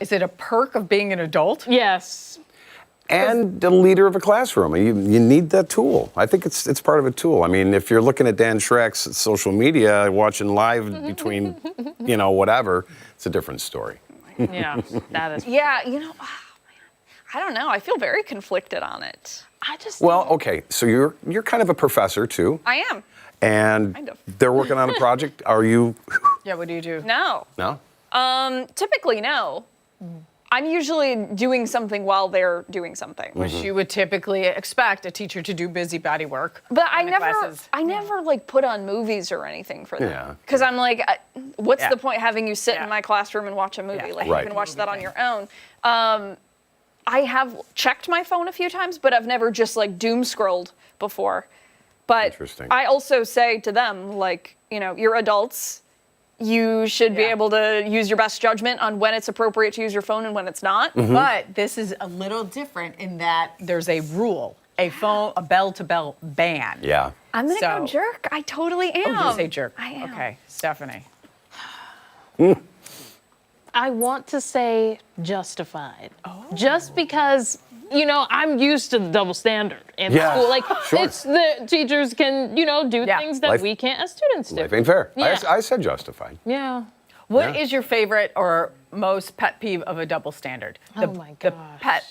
Is it a perk of being an adult? Yes. And the leader of a classroom. You need that tool. I think it's part of a tool. I mean, if you're looking at Dan Schreck's social media, watching live between, whatever, it's a different story. Yeah, that is. Yeah, I don't know. I feel very conflicted on it. Well, okay, so you're kind of a professor too. I am. And Kind of. they're working on a project. Are you? Yeah, what do you do? No. No. Typically, no. I'm usually doing something while they're doing something. Which you would typically expect a teacher to do busybody work. But I in the never, classes. I never like put on movies or anything for them. Yeah. Because I'm like, what's Yeah. the point having you sit Yeah. in my classroom and watch a movie? Yeah. Like Right. you can watch that on your own. I have checked my phone a few times, but I've never just like doom scrolled before. But Interesting. I also say to them, like, you know, you're adults. You should be Yeah. able to use your best judgment on when it's appropriate to use your phone and when it's not. But this is a little different in that there's a rule, a bell-to-bell ban. Yeah. I'm gonna go So- jerk. I totally am. Oh, you say jerk. I am. Okay, Stephannie. I want to say justified. Just because, you know, I'm used to the double standard in Yeah, school. Like, sure. it's the teachers can, you know, do Yeah. things that Life- we can't as students do. Life ain't fair. Yeah. I said justified. Yeah. What is your favorite or most pet peeve of a double standard? Oh my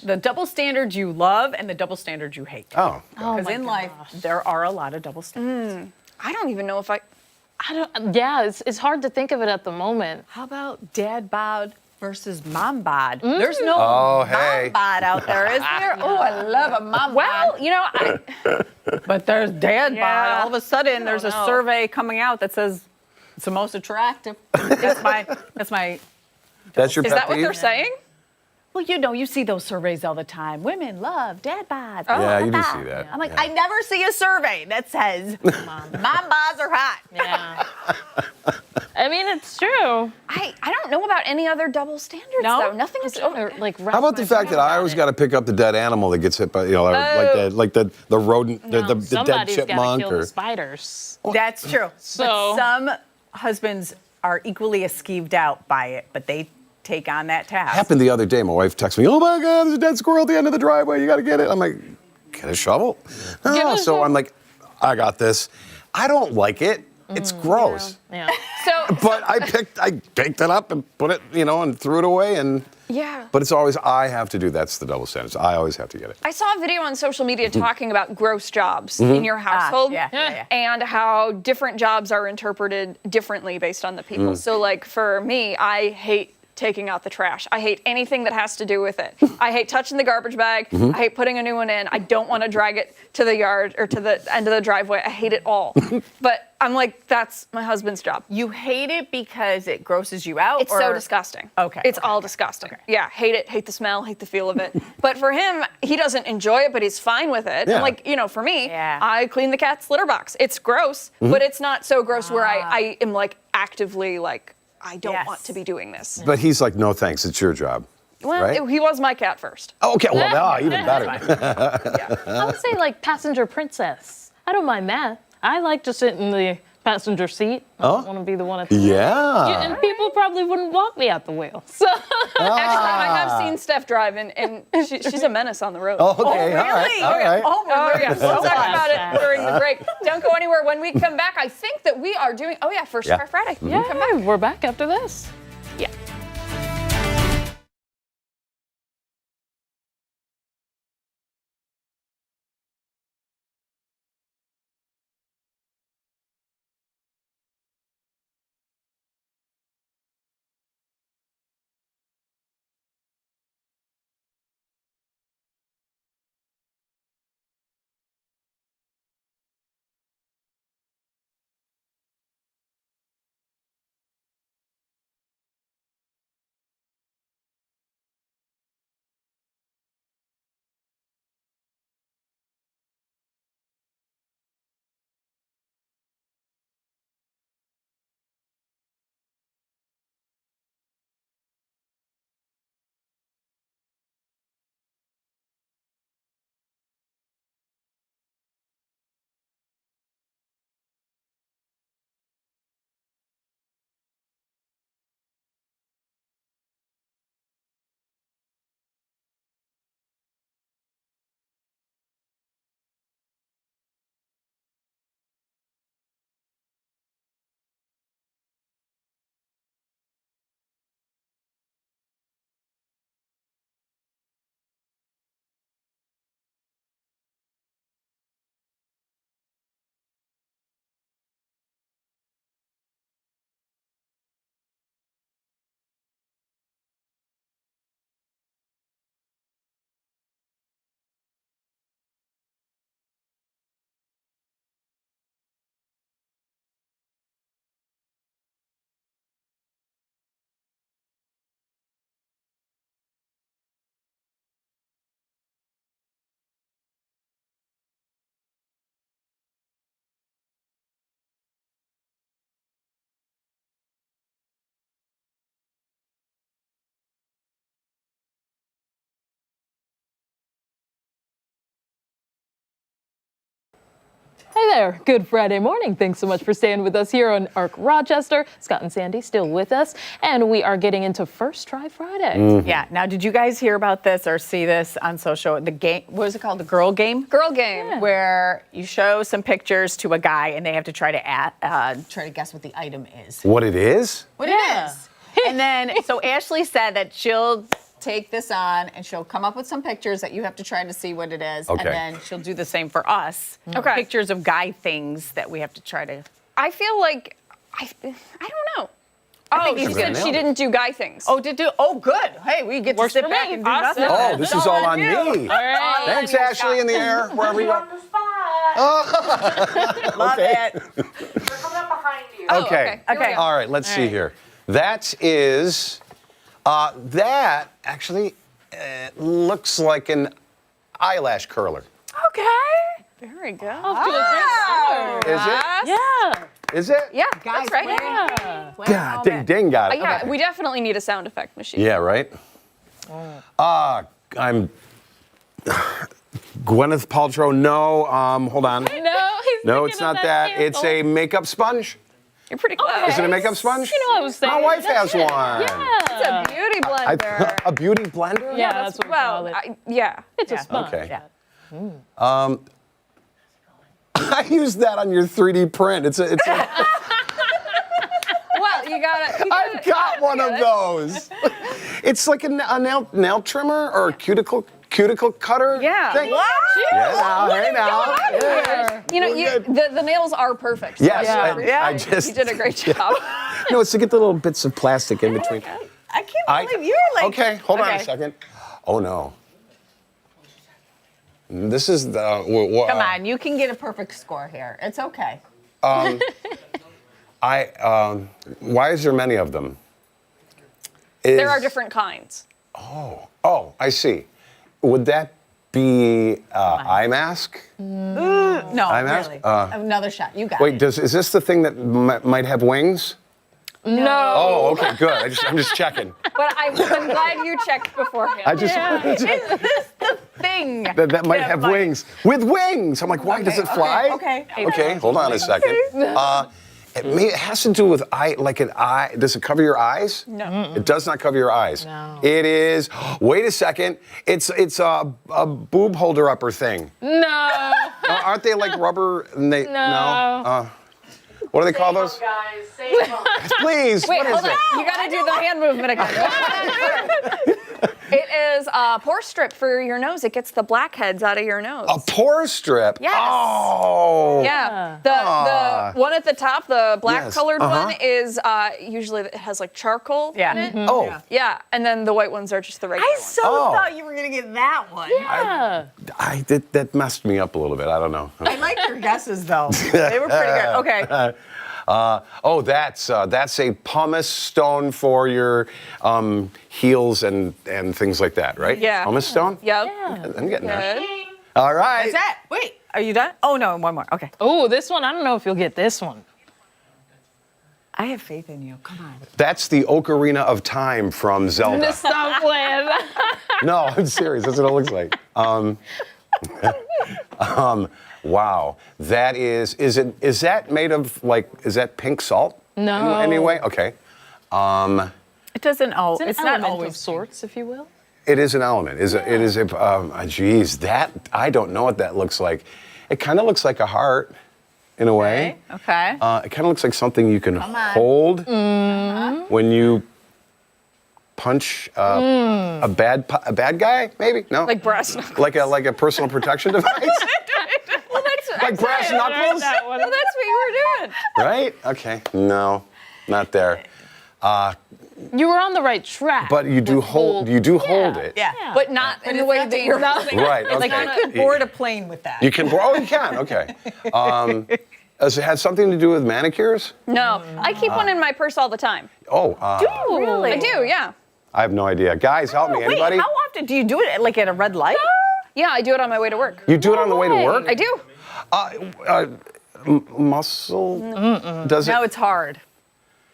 The double standard you love and the double standard you hate. Oh. Because in life, there are a lot of double standards. I don't even know if I don't, yeah, it's hard to think of it at the moment. How about dad bod versus mom bod? There's no Oh, hey. mom bod out there, is there? Oh, I love a mom Well, bod. you know, But there's dad bod. Yeah. All of a sudden, there's a know. survey coming out that says it's the most attractive. That's my That's your is pet that what peeve? they're saying? Well, you know, you see those surveys all the time. Women love dad bod. Yeah, you do Bod. see that. I'm like, Yeah. I never see a survey that says mom bods are hot. Yeah. I mean, it's true. I don't know about any other double standards No? though. Nothing is Or, like, How about the fact that I always got to pick up the dead animal that gets hit by, you know, like the rodent, the dead Somebody's gotta chipmunk, kill or the spiders. That's true. So- But some husbands are equally as skeeved out by it, but they take on that task. happened the other day. My wife texted me, "Oh my God, there's a dead squirrel at the end of the driveway. You got to get it." I'm like, "Get a shovel." Get No, a so shovel. I'm like, "I got this." I don't like it. It's gross. Yeah. So But I picked it up and put it, you know, and threw it away. And yeah. but it's always I have to do. That's the double standards. I always have to get it. I saw a video on social media talking about gross jobs in your household yeah. and how different jobs are interpreted differently based on the people. So like for me, I hate taking out the trash. I hate anything that has to do with it. I hate touching the garbage bag. I hate putting a new one in. I don't want to drag it to the yard or to the end of the driveway. I hate it all. But I'm like, that's my husband's job. You hate it because it grosses you out? It's so disgusting. Okay. It's all disgusting. Yeah, hate it, hate the smell, hate the feel of it. But for him, he doesn't enjoy it, but he's fine with it. Yeah. And like, you know, for me, Yeah. I clean the cat's litter box. It's gross, but it's not so gross where I am like actively like, I don't Yes. want to be doing this. But he's like, "No thanks. It's your job." Well, right? he was my cat first. Oh, okay. Well, even better. I would say like passenger princess. I don't mind that. I like to sit in the passenger seat. I don't want to be the one at the wheel. Yeah. And people probably wouldn't want me at the wheel. So Actually, I have seen Steph drive, and she's a menace on the road. Oh, okay. All right. All right. Oh, Oh, we're yeah. learning We'll so talk much. about it during the break. Don't go anywhere. When we come back, I think that we are doing, First Yeah. Try Friday. yeah, we're back after this. Yeah. Hey there. Good Friday morning. Thanks so much for staying with us here on ARC Rochester. Scott and Sandy still with us, and we are getting into First Try Friday. Yeah. Now, did you guys hear about this or see this on social? The game, what is it called? The girl game? Girl game. Yeah. Where you show some pictures to a guy and they have to try to guess what the item is. What it is? What it is. And then, so Ashley said that she'll take this on and she'll come up with some pictures that you have to try to see what it is. Okay. And then she'll do the same for us. Okay. Pictures of guy things that we have to try to. I feel like, I don't know. Oh, she said she didn't do guy things. Oh, Oh, good. Hey, we get to sit back and do nothing. Oh, this is all on me. All right. Thanks, Ashley, in the air, wherever you go. Love it. Oh, Okay. Okay. All right, let's see here. That is, that actually looks like an eyelash curler. Okay. Very good. Is it? Yeah. Is it? Yeah, that's right. Yeah. God, ding, ding, got it. Yeah, we definitely need a sound effect machine. Yeah, right? I'm Gwyneth Paltrow. No, hold on. No, it's not that. It's a makeup sponge. You're pretty close. Is it a makeup sponge? You know what I was saying. My wife has one. Yeah. It's a beauty blender. A beauty blender? Yeah, that's what we call it. Yeah. It's a sponge. Okay. I used that on your 3D print. It's a Well, you got it. I've got one of those. It's like a nail trimmer or a cuticle cutter. Yeah. thing. Wow. Yeah, hey now. Yeah. You know, the nails are perfect. So Yes, I just you did a great job. No, it's to get the little bits of plastic in between. I can't believe you're like. Okay, hold on a second. Oh no. This is the. Come on, you can get a perfect score here. It's okay. Why is there many of them? There are different kinds. Oh, I see. Would that be eye mask? No, Eye mask? really. Another shot. You got Wait, it. is this the thing that might have wings? No. Oh, okay, good. I'm just checking. But I'm glad you checked beforehand. I just Is this the thing? that might have wings. With wings. I'm like, why does it fly? Okay. Okay, hold on a second. It has to do with like an eye. Does it cover your eyes? No. It does not cover your eyes. No. It is. Wait a second. It's a boob holder upper thing. No. Aren't they like rubber? No. What do they call those? Guys, save them. Please. Wait, what is hold on. it? You got to do the hand movement again. It is a pore strip for your nose. It gets the blackheads out of your nose. A pore strip. Yes. Oh. Yeah. The one at the top, the black colored one, is usually it has like charcoal in it. Oh. Yeah. And then the white ones are just the regular I ones. so thought you were gonna get that one. Yeah. That messed me up a little bit. I don't know. I like your guesses though. They were pretty good. Okay. That's a pumice stone for your heels and things like that, right? Yeah. Pumice stone? Yep. I'm getting there. Good. All right. Is that? Wait, are you done? Oh no, one more. Okay. Oh, this one, I don't know if you'll get this one. I have faith in you. Come on. That's the Ocarina of Time from Zelda. Stop playing. No, I'm serious. That's what it looks like. Wow. That is that made of is that pink salt? No. In any way? Okay. It doesn't. Oh, It's an not element always of sorts, if you will. It is an element. It is a geez, that I don't know what that looks like. It kind of looks like a heart in a way. Okay. It kind of looks like something you can hold when you punch a bad guy, maybe? No. Like brass knuckles. Like a personal protection device? Like brass knuckles? Well, that's what you were doing. Right? Okay. No, not there. You were on the right track. But you do hold it. Yeah. But not in the way that you're Right. Okay. Like I could board a plane with that. You can. Oh, you can. Okay. Does it have something to do with manicures? No. I keep one in my purse all the time. Oh. Really? I do, yeah. I have no idea. Guys, help me. Wait, Anybody? how often do you do it? Like at a red light? Yeah, I do it on my way to work. You do it on the way to work? I do. Muscle? Does it? No, it's hard.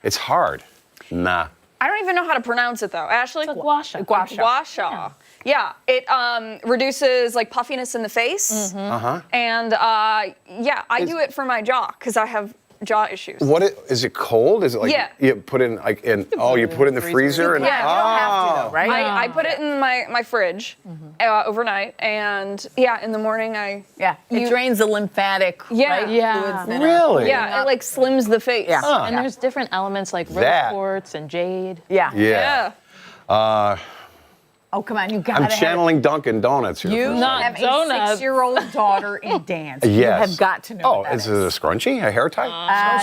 It's hard. Nah. I don't even know how to pronounce it though. Ashley? It's a gua sha. Gua sha. Gua sha. Yeah, it reduces like puffiness in the face. And yeah, I do it for my jaw because I have jaw issues. Is it cold? Is it like you put in like in? Oh, you put it in the freezer and Yeah, you don't have to though, right? I put it in my fridge overnight, and yeah, in the morning it drains the lymphatic Yeah. right, Yeah. fluids that are- Really? yeah, it like slims the face. Yeah. And there's different elements like rose That- quartz and jade. Yeah. Yeah. Oh, come on, you got I'm to channeling Dunkin' Donuts here. You for a Not have a donuts. 6-year-old daughter in dance. You Yes. have got to know Oh, what that is it a scrunchie? A hair tie?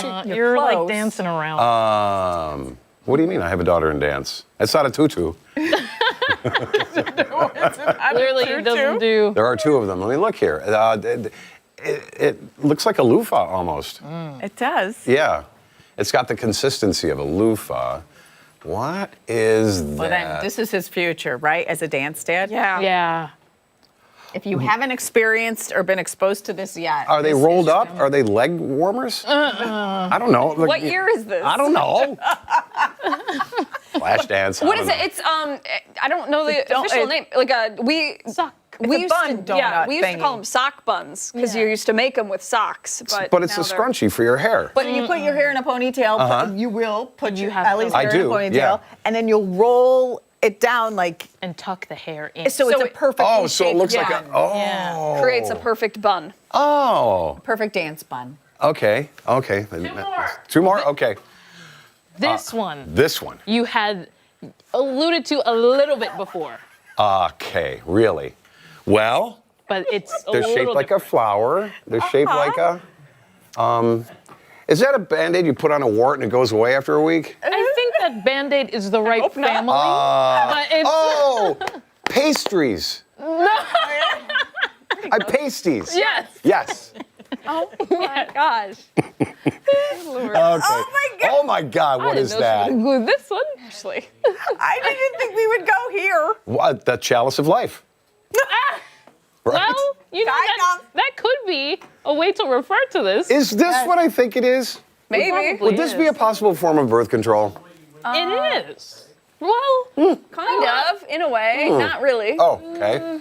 Scrunchie? You're like close. dancing around. What do you mean? I have a daughter in dance. It's not a tutu. Clearly, it doesn't do. There are two of them. Let me look here. It looks like a loofah almost. It does. Yeah. It's got the consistency of a loofah. What is that? Well, then this is his future, right? As a dance dad. Yeah. Yeah. If you haven't experienced or been exposed to this yet, Are they this rolled is up? gonna- Are they leg warmers? I don't know. Look, What year is this? I don't know. Flash dance. What is it? It's I don't know the official name. Like Sock. we a used bun to donut we used to call thingy. them sock buns because you used to make them with socks. But it's now a they're- scrunchie for your hair. But you put your hair in a ponytail. But you will put You your have Ellie's to- hair I in a do, ponytail, yeah. and then you'll roll it down like And tuck the hair in. so. It's a perfect. Oh, so it looks like a. Oh. Yeah. creates a perfect bun. Oh. perfect dance bun. Okay. Okay. Two more? Okay. This one, This one. you had alluded to a little bit before, Okay. Really? Well, but it's a they're little shaped like a different. flower. They're shaped like a. Is that a Band-Aid you put on a wart and it goes away after a week? I think that Band-Aid is the right family, but it's Oh, pastries. Pasties. yes. Yes. Oh my gosh. Okay. Oh my God! What is that? Include this one, Ashley. I didn't think we would go here. What? The chalice of life. Right? Well, you know Kind of. that could be a way to refer to this. Is this what I think it is? Maybe. Probably Would this be a is. possible form of birth control? It is. Well, Kind of, in a way. Not really. Oh, okay.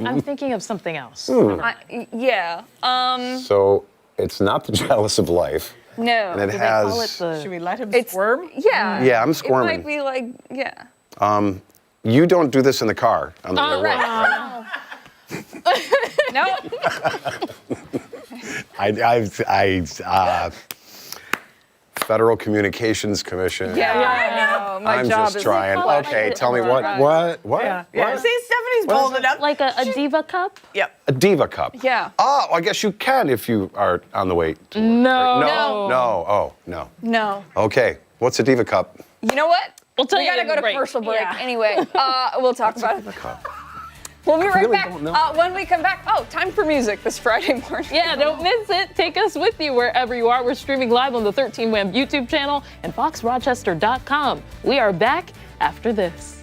I'm thinking of something else. Yeah. So it's not the chalice of life, No. and it Do they call it has. the? Should we let him It's- squirm? Yeah. Yeah, I'm It squirming. might be like, yeah. You don't do this in the car on the way to work. Right. No. Federal Communications Commission. Yeah. I know. My I'm job just is trying. like- Okay, tell me what? Yeah. What? See, Stephanie's bolded up. Like a diva cup? Yep. A diva cup. Yeah. Oh, I guess you can if you are on the way to work. No. right? No. No. Oh, no. No. Okay. What's a diva cup? You know what? We'll tell We you gotta in go the to break. commercial break. Yeah. Anyway, we'll talk about it. We'll be right really back. don't know. When we come back, time for music this Friday morning. Yeah, don't miss it. Take us with you wherever you are. We're streaming live on the 13 Wham YouTube channel and foxrochester.com. We are back after this.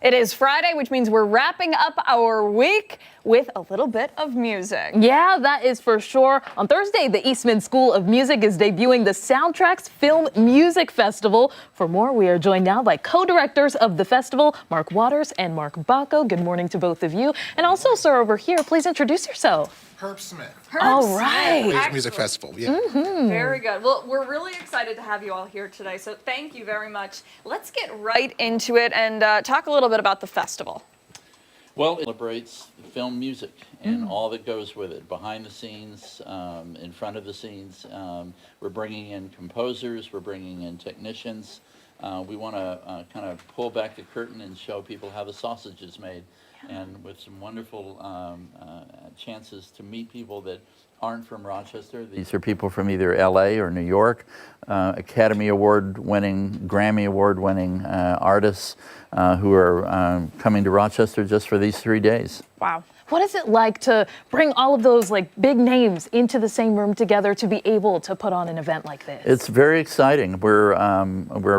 It is Friday, which means we're wrapping up our week with a little bit of music. Yeah, that is for sure. On Thursday, the Eastman School of Music is debuting the Soundtracks Film Music Festival. For more, we are joined now by co-directors of the festival, Mark Waters and Mark Bacco. Good morning to both of you. And also, sir, over here, please introduce yourself. Herb Smith. All right. Waves Music Festival. Yeah. Very good. Well, we're really excited to have you all here today, so thank you very much. Let's get right into it and talk a little bit about the festival. Well, it celebrates film music and all that goes with it, behind the scenes, in front of the scenes. We're bringing in composers, we're bringing in technicians. We want to kind of pull back the curtain and show people how the sausage is made, and with some wonderful chances to meet people that aren't from Rochester. These are people from either LA or New York, Academy Award winning, Grammy Award winning artists who are coming to Rochester just for these 3 days. Wow. What is it like to bring all of those big names into the same room together to be able to put on an event like this? It's very exciting. We're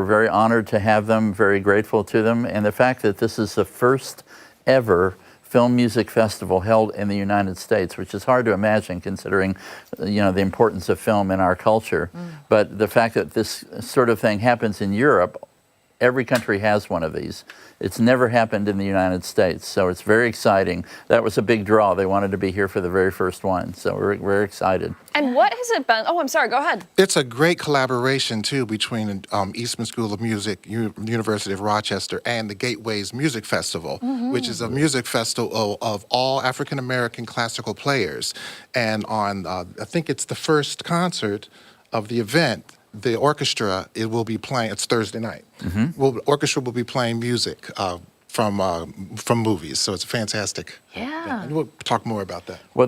very honored to have them, very grateful to them, and the fact that this is the first ever film music festival held in the United States, which is hard to imagine considering, the importance of film in our culture. But the fact that this sort of thing happens in Europe, every country has one of these. It's never happened in the United States, so it's very exciting. That was a big draw. They wanted to be here for the very first one, so we're very excited. And what has it been? Oh, I'm sorry, go ahead. It's a great collaboration, too, between Eastman School of Music, University of Rochester, and the Gateways Music Festival, which is a music festival of all African-American classical players. And on, I think it's the first concert of the event, the orchestra, it will be playing, it's Thursday night. The orchestra will be playing music from movies, so it's fantastic. Yeah. And we'll talk more about that. Well,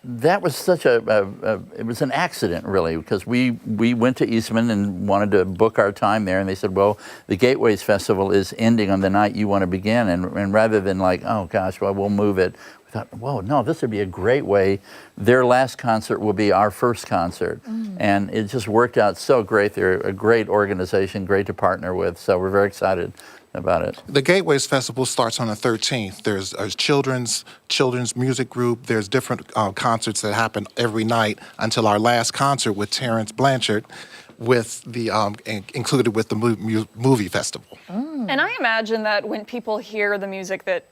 that was such it was an accident, really, because we went to Eastman and wanted to book our time there, and they said, well, the Gateways Festival is ending on the night you want to begin, and rather than oh gosh, well, we'll move it, we thought, whoa, no, this would be a great way. Their last concert will be our first concert. And it just worked out so great. They're a great organization, great to partner with. So we're very excited about it. The Gateways Festival starts on the 13th. There's a children's music group. There's different concerts that happen every night until our last concert with Terrence Blanchard, with the included with the movie festival. And I imagine that when people hear the music that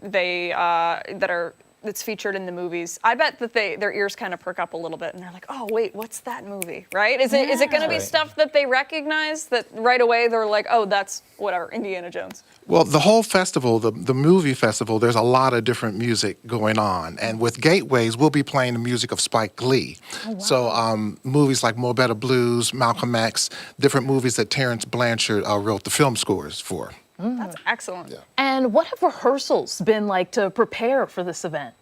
that's featured in the movies, I bet that their ears kind of perk up a little bit and they're like, oh wait, what's that movie, right? Is it going to be stuff that they recognize that right away they're like, oh, that's whatever, Indiana Jones? Well, the whole festival, the movie festival, there's a lot of different music going on. And with Gateways, we'll be playing the music of Spike Lee. Oh, wow. So movies like Mo Better Blues, Malcolm X, different movies that Terrence Blanchard wrote the film scores for. That's excellent. Yeah. And what have rehearsals been like to prepare for this event?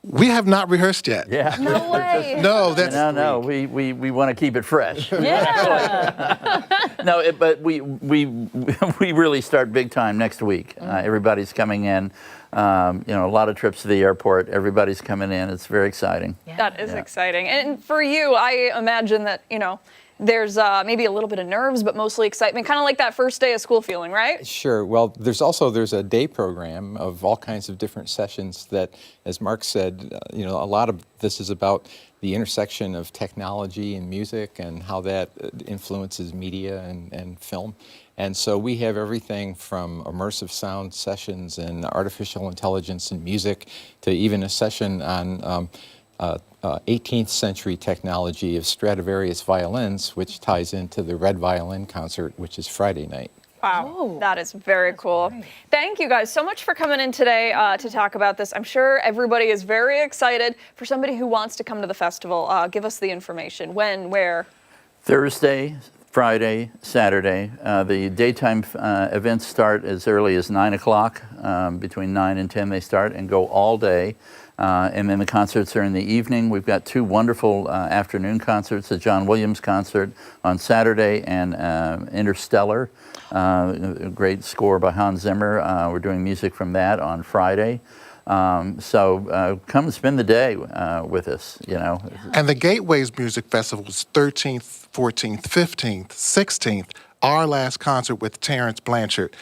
We have not rehearsed yet. Yeah. No way. No, that's no. We want to keep it fresh. Yeah. No, but we really start big time next week. Everybody's coming in. A lot of trips to the airport. Everybody's coming in. It's very exciting. Yeah. That is exciting. And for you, I imagine that there's maybe a little bit of nerves, but mostly excitement, kind of like that first day of school feeling, right? Sure. Well, there's a day program of all kinds of different sessions that, as Mark said, a lot of this is about the intersection of technology and music and how that influences media and film. And so we have everything from immersive sound sessions and artificial intelligence and music to even a session on 18th century technology of Stradivarius violins, which ties into the Red Violin concert, which is Friday night. Wow, that is very cool. Great. Thank you guys so much for coming in today to talk about this. I'm sure everybody is very excited. For somebody who wants to come to the festival, give us the information. When, where? Thursday, Friday, Saturday. The daytime events start as early as 9 o'clock. Between 9 and 10 they start and go all day. And then the concerts are in the evening. We've got two wonderful afternoon concerts, the John Williams concert on Saturday and Interstellar, a great score by Hans Zimmer. We're doing music from that on Friday. So come spend the day with us, And the Gateways Music Festival is 13th, 14th, 15th, 16th, our last concert with Terrence Blanchard.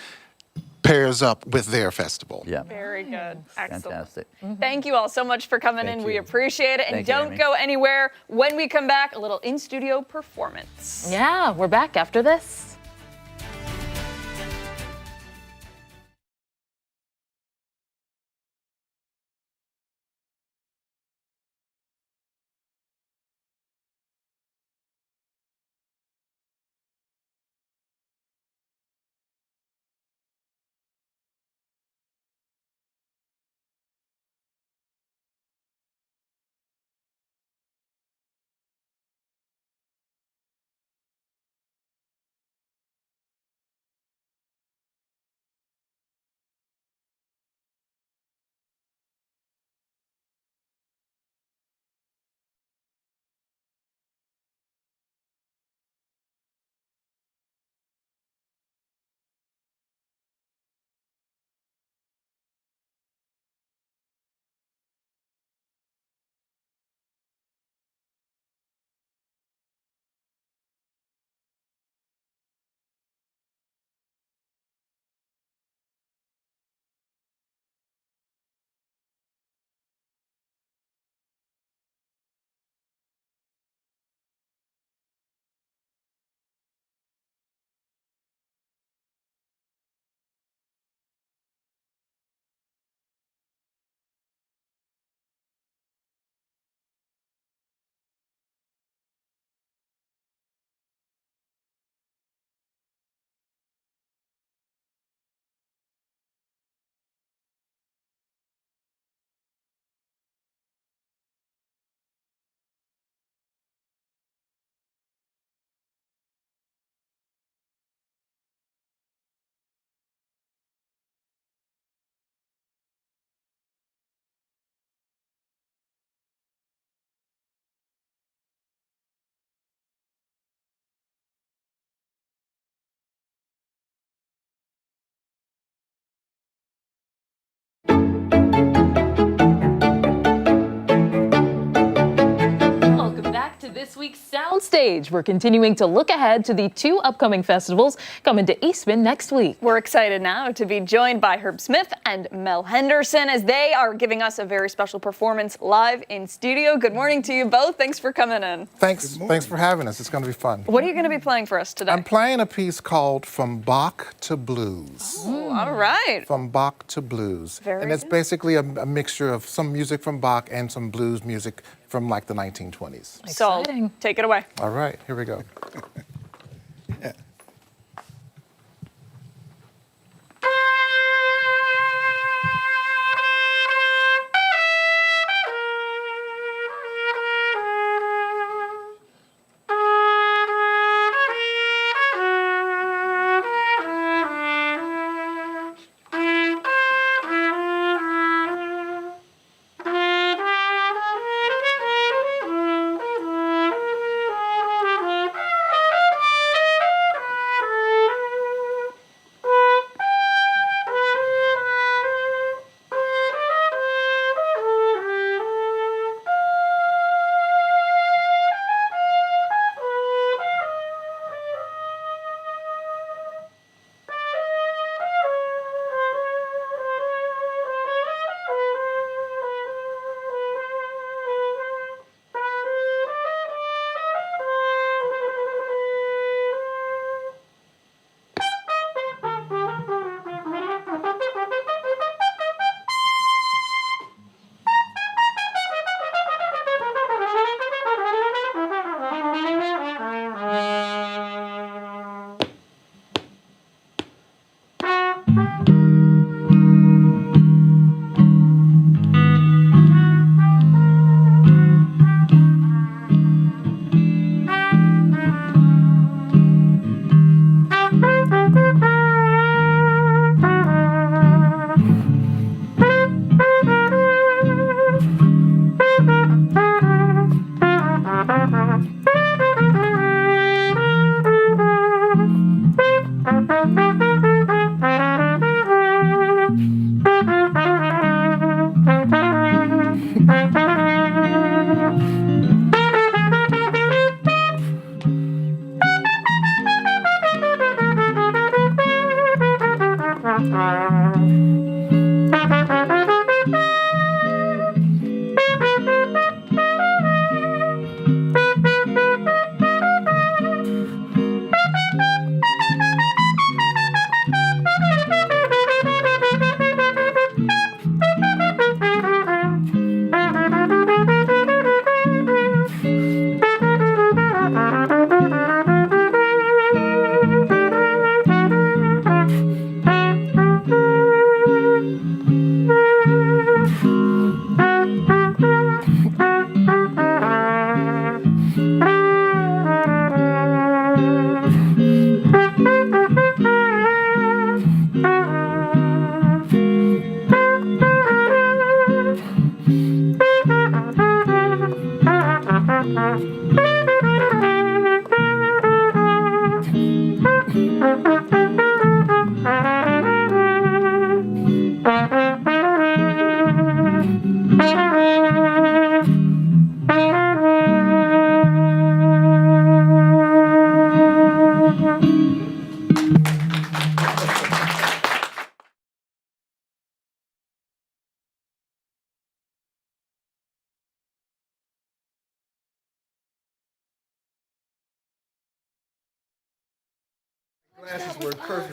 pairs up with their festival. Yeah. Very good. Excellent. Fantastic. Thank you all so much for coming in. We appreciate it. And Thank you, don't Amy. go anywhere. When we come back, a little in-studio performance. Yeah, we're back after this. This week's Soundstage. We're continuing to look ahead to the 2 upcoming festivals coming to Eastman next week. We're excited now to be joined by Herb Smith and Mel Henderson as they are giving us a very special performance live in studio. Good morning to you both. Thanks for coming in. Thanks for having us. It's going to be fun. What are you going to be playing for us today? I'm playing a piece called From Bach to Blues. Ooh, all right. From Bach to Blues. Very and it's good. basically a mixture of some music from Bach and some blues music from like the 1920s. So, take it away. All right, here we go. Glasses were perfect.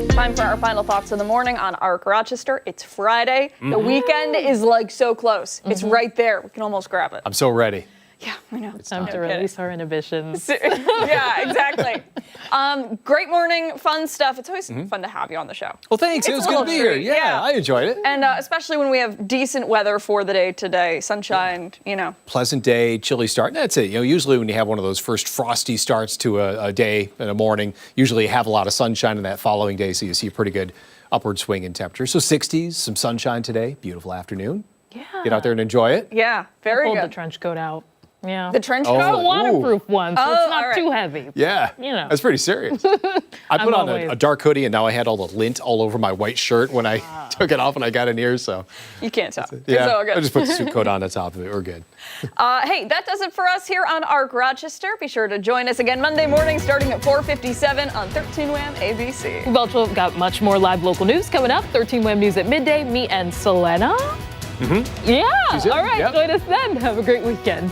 Time for our final thoughts of the morning on ARC Rochester. It's Friday. The weekend is like so close. It's right there. We can almost grab it. I'm so ready. Yeah, I know. It's time to release our inhibitions. Yeah, exactly. Great morning, fun stuff. It's always fun to have you on the show. Well, thanks. It was good to be here. Yeah, I enjoyed it. And especially when we have decent weather for the day today, sunshine, you know. Pleasant day, chilly start. That's it. You know, usually when you have one of those first frosty starts to a day in a morning, usually you have a lot of sunshine in that following day, so you see a pretty good upward swing in temperature. So 60s, some sunshine today. Beautiful afternoon. Yeah. Get out there and enjoy it. Yeah, very Pulled good. the trench coat out. Yeah. The trench coat? It's a waterproof one, so it's not all right. too heavy. Yeah, You know. that's pretty serious. I put on a dark hoodie, and now I had all the lint all over my white shirt when I took it off and I got in here. So You can't tell. yeah, It's all good. I just put the suit coat on the top of it. We're good. Hey, that does it for us here on ARC Rochester. Be sure to join us again Monday morning starting at 4:57 on 13 WHAM ABC. We've also got much more live local news coming up. 13 WHAM News at midday. Me and Selena. Yeah. She's in. All right. Yep. Join us then. Have a great weekend.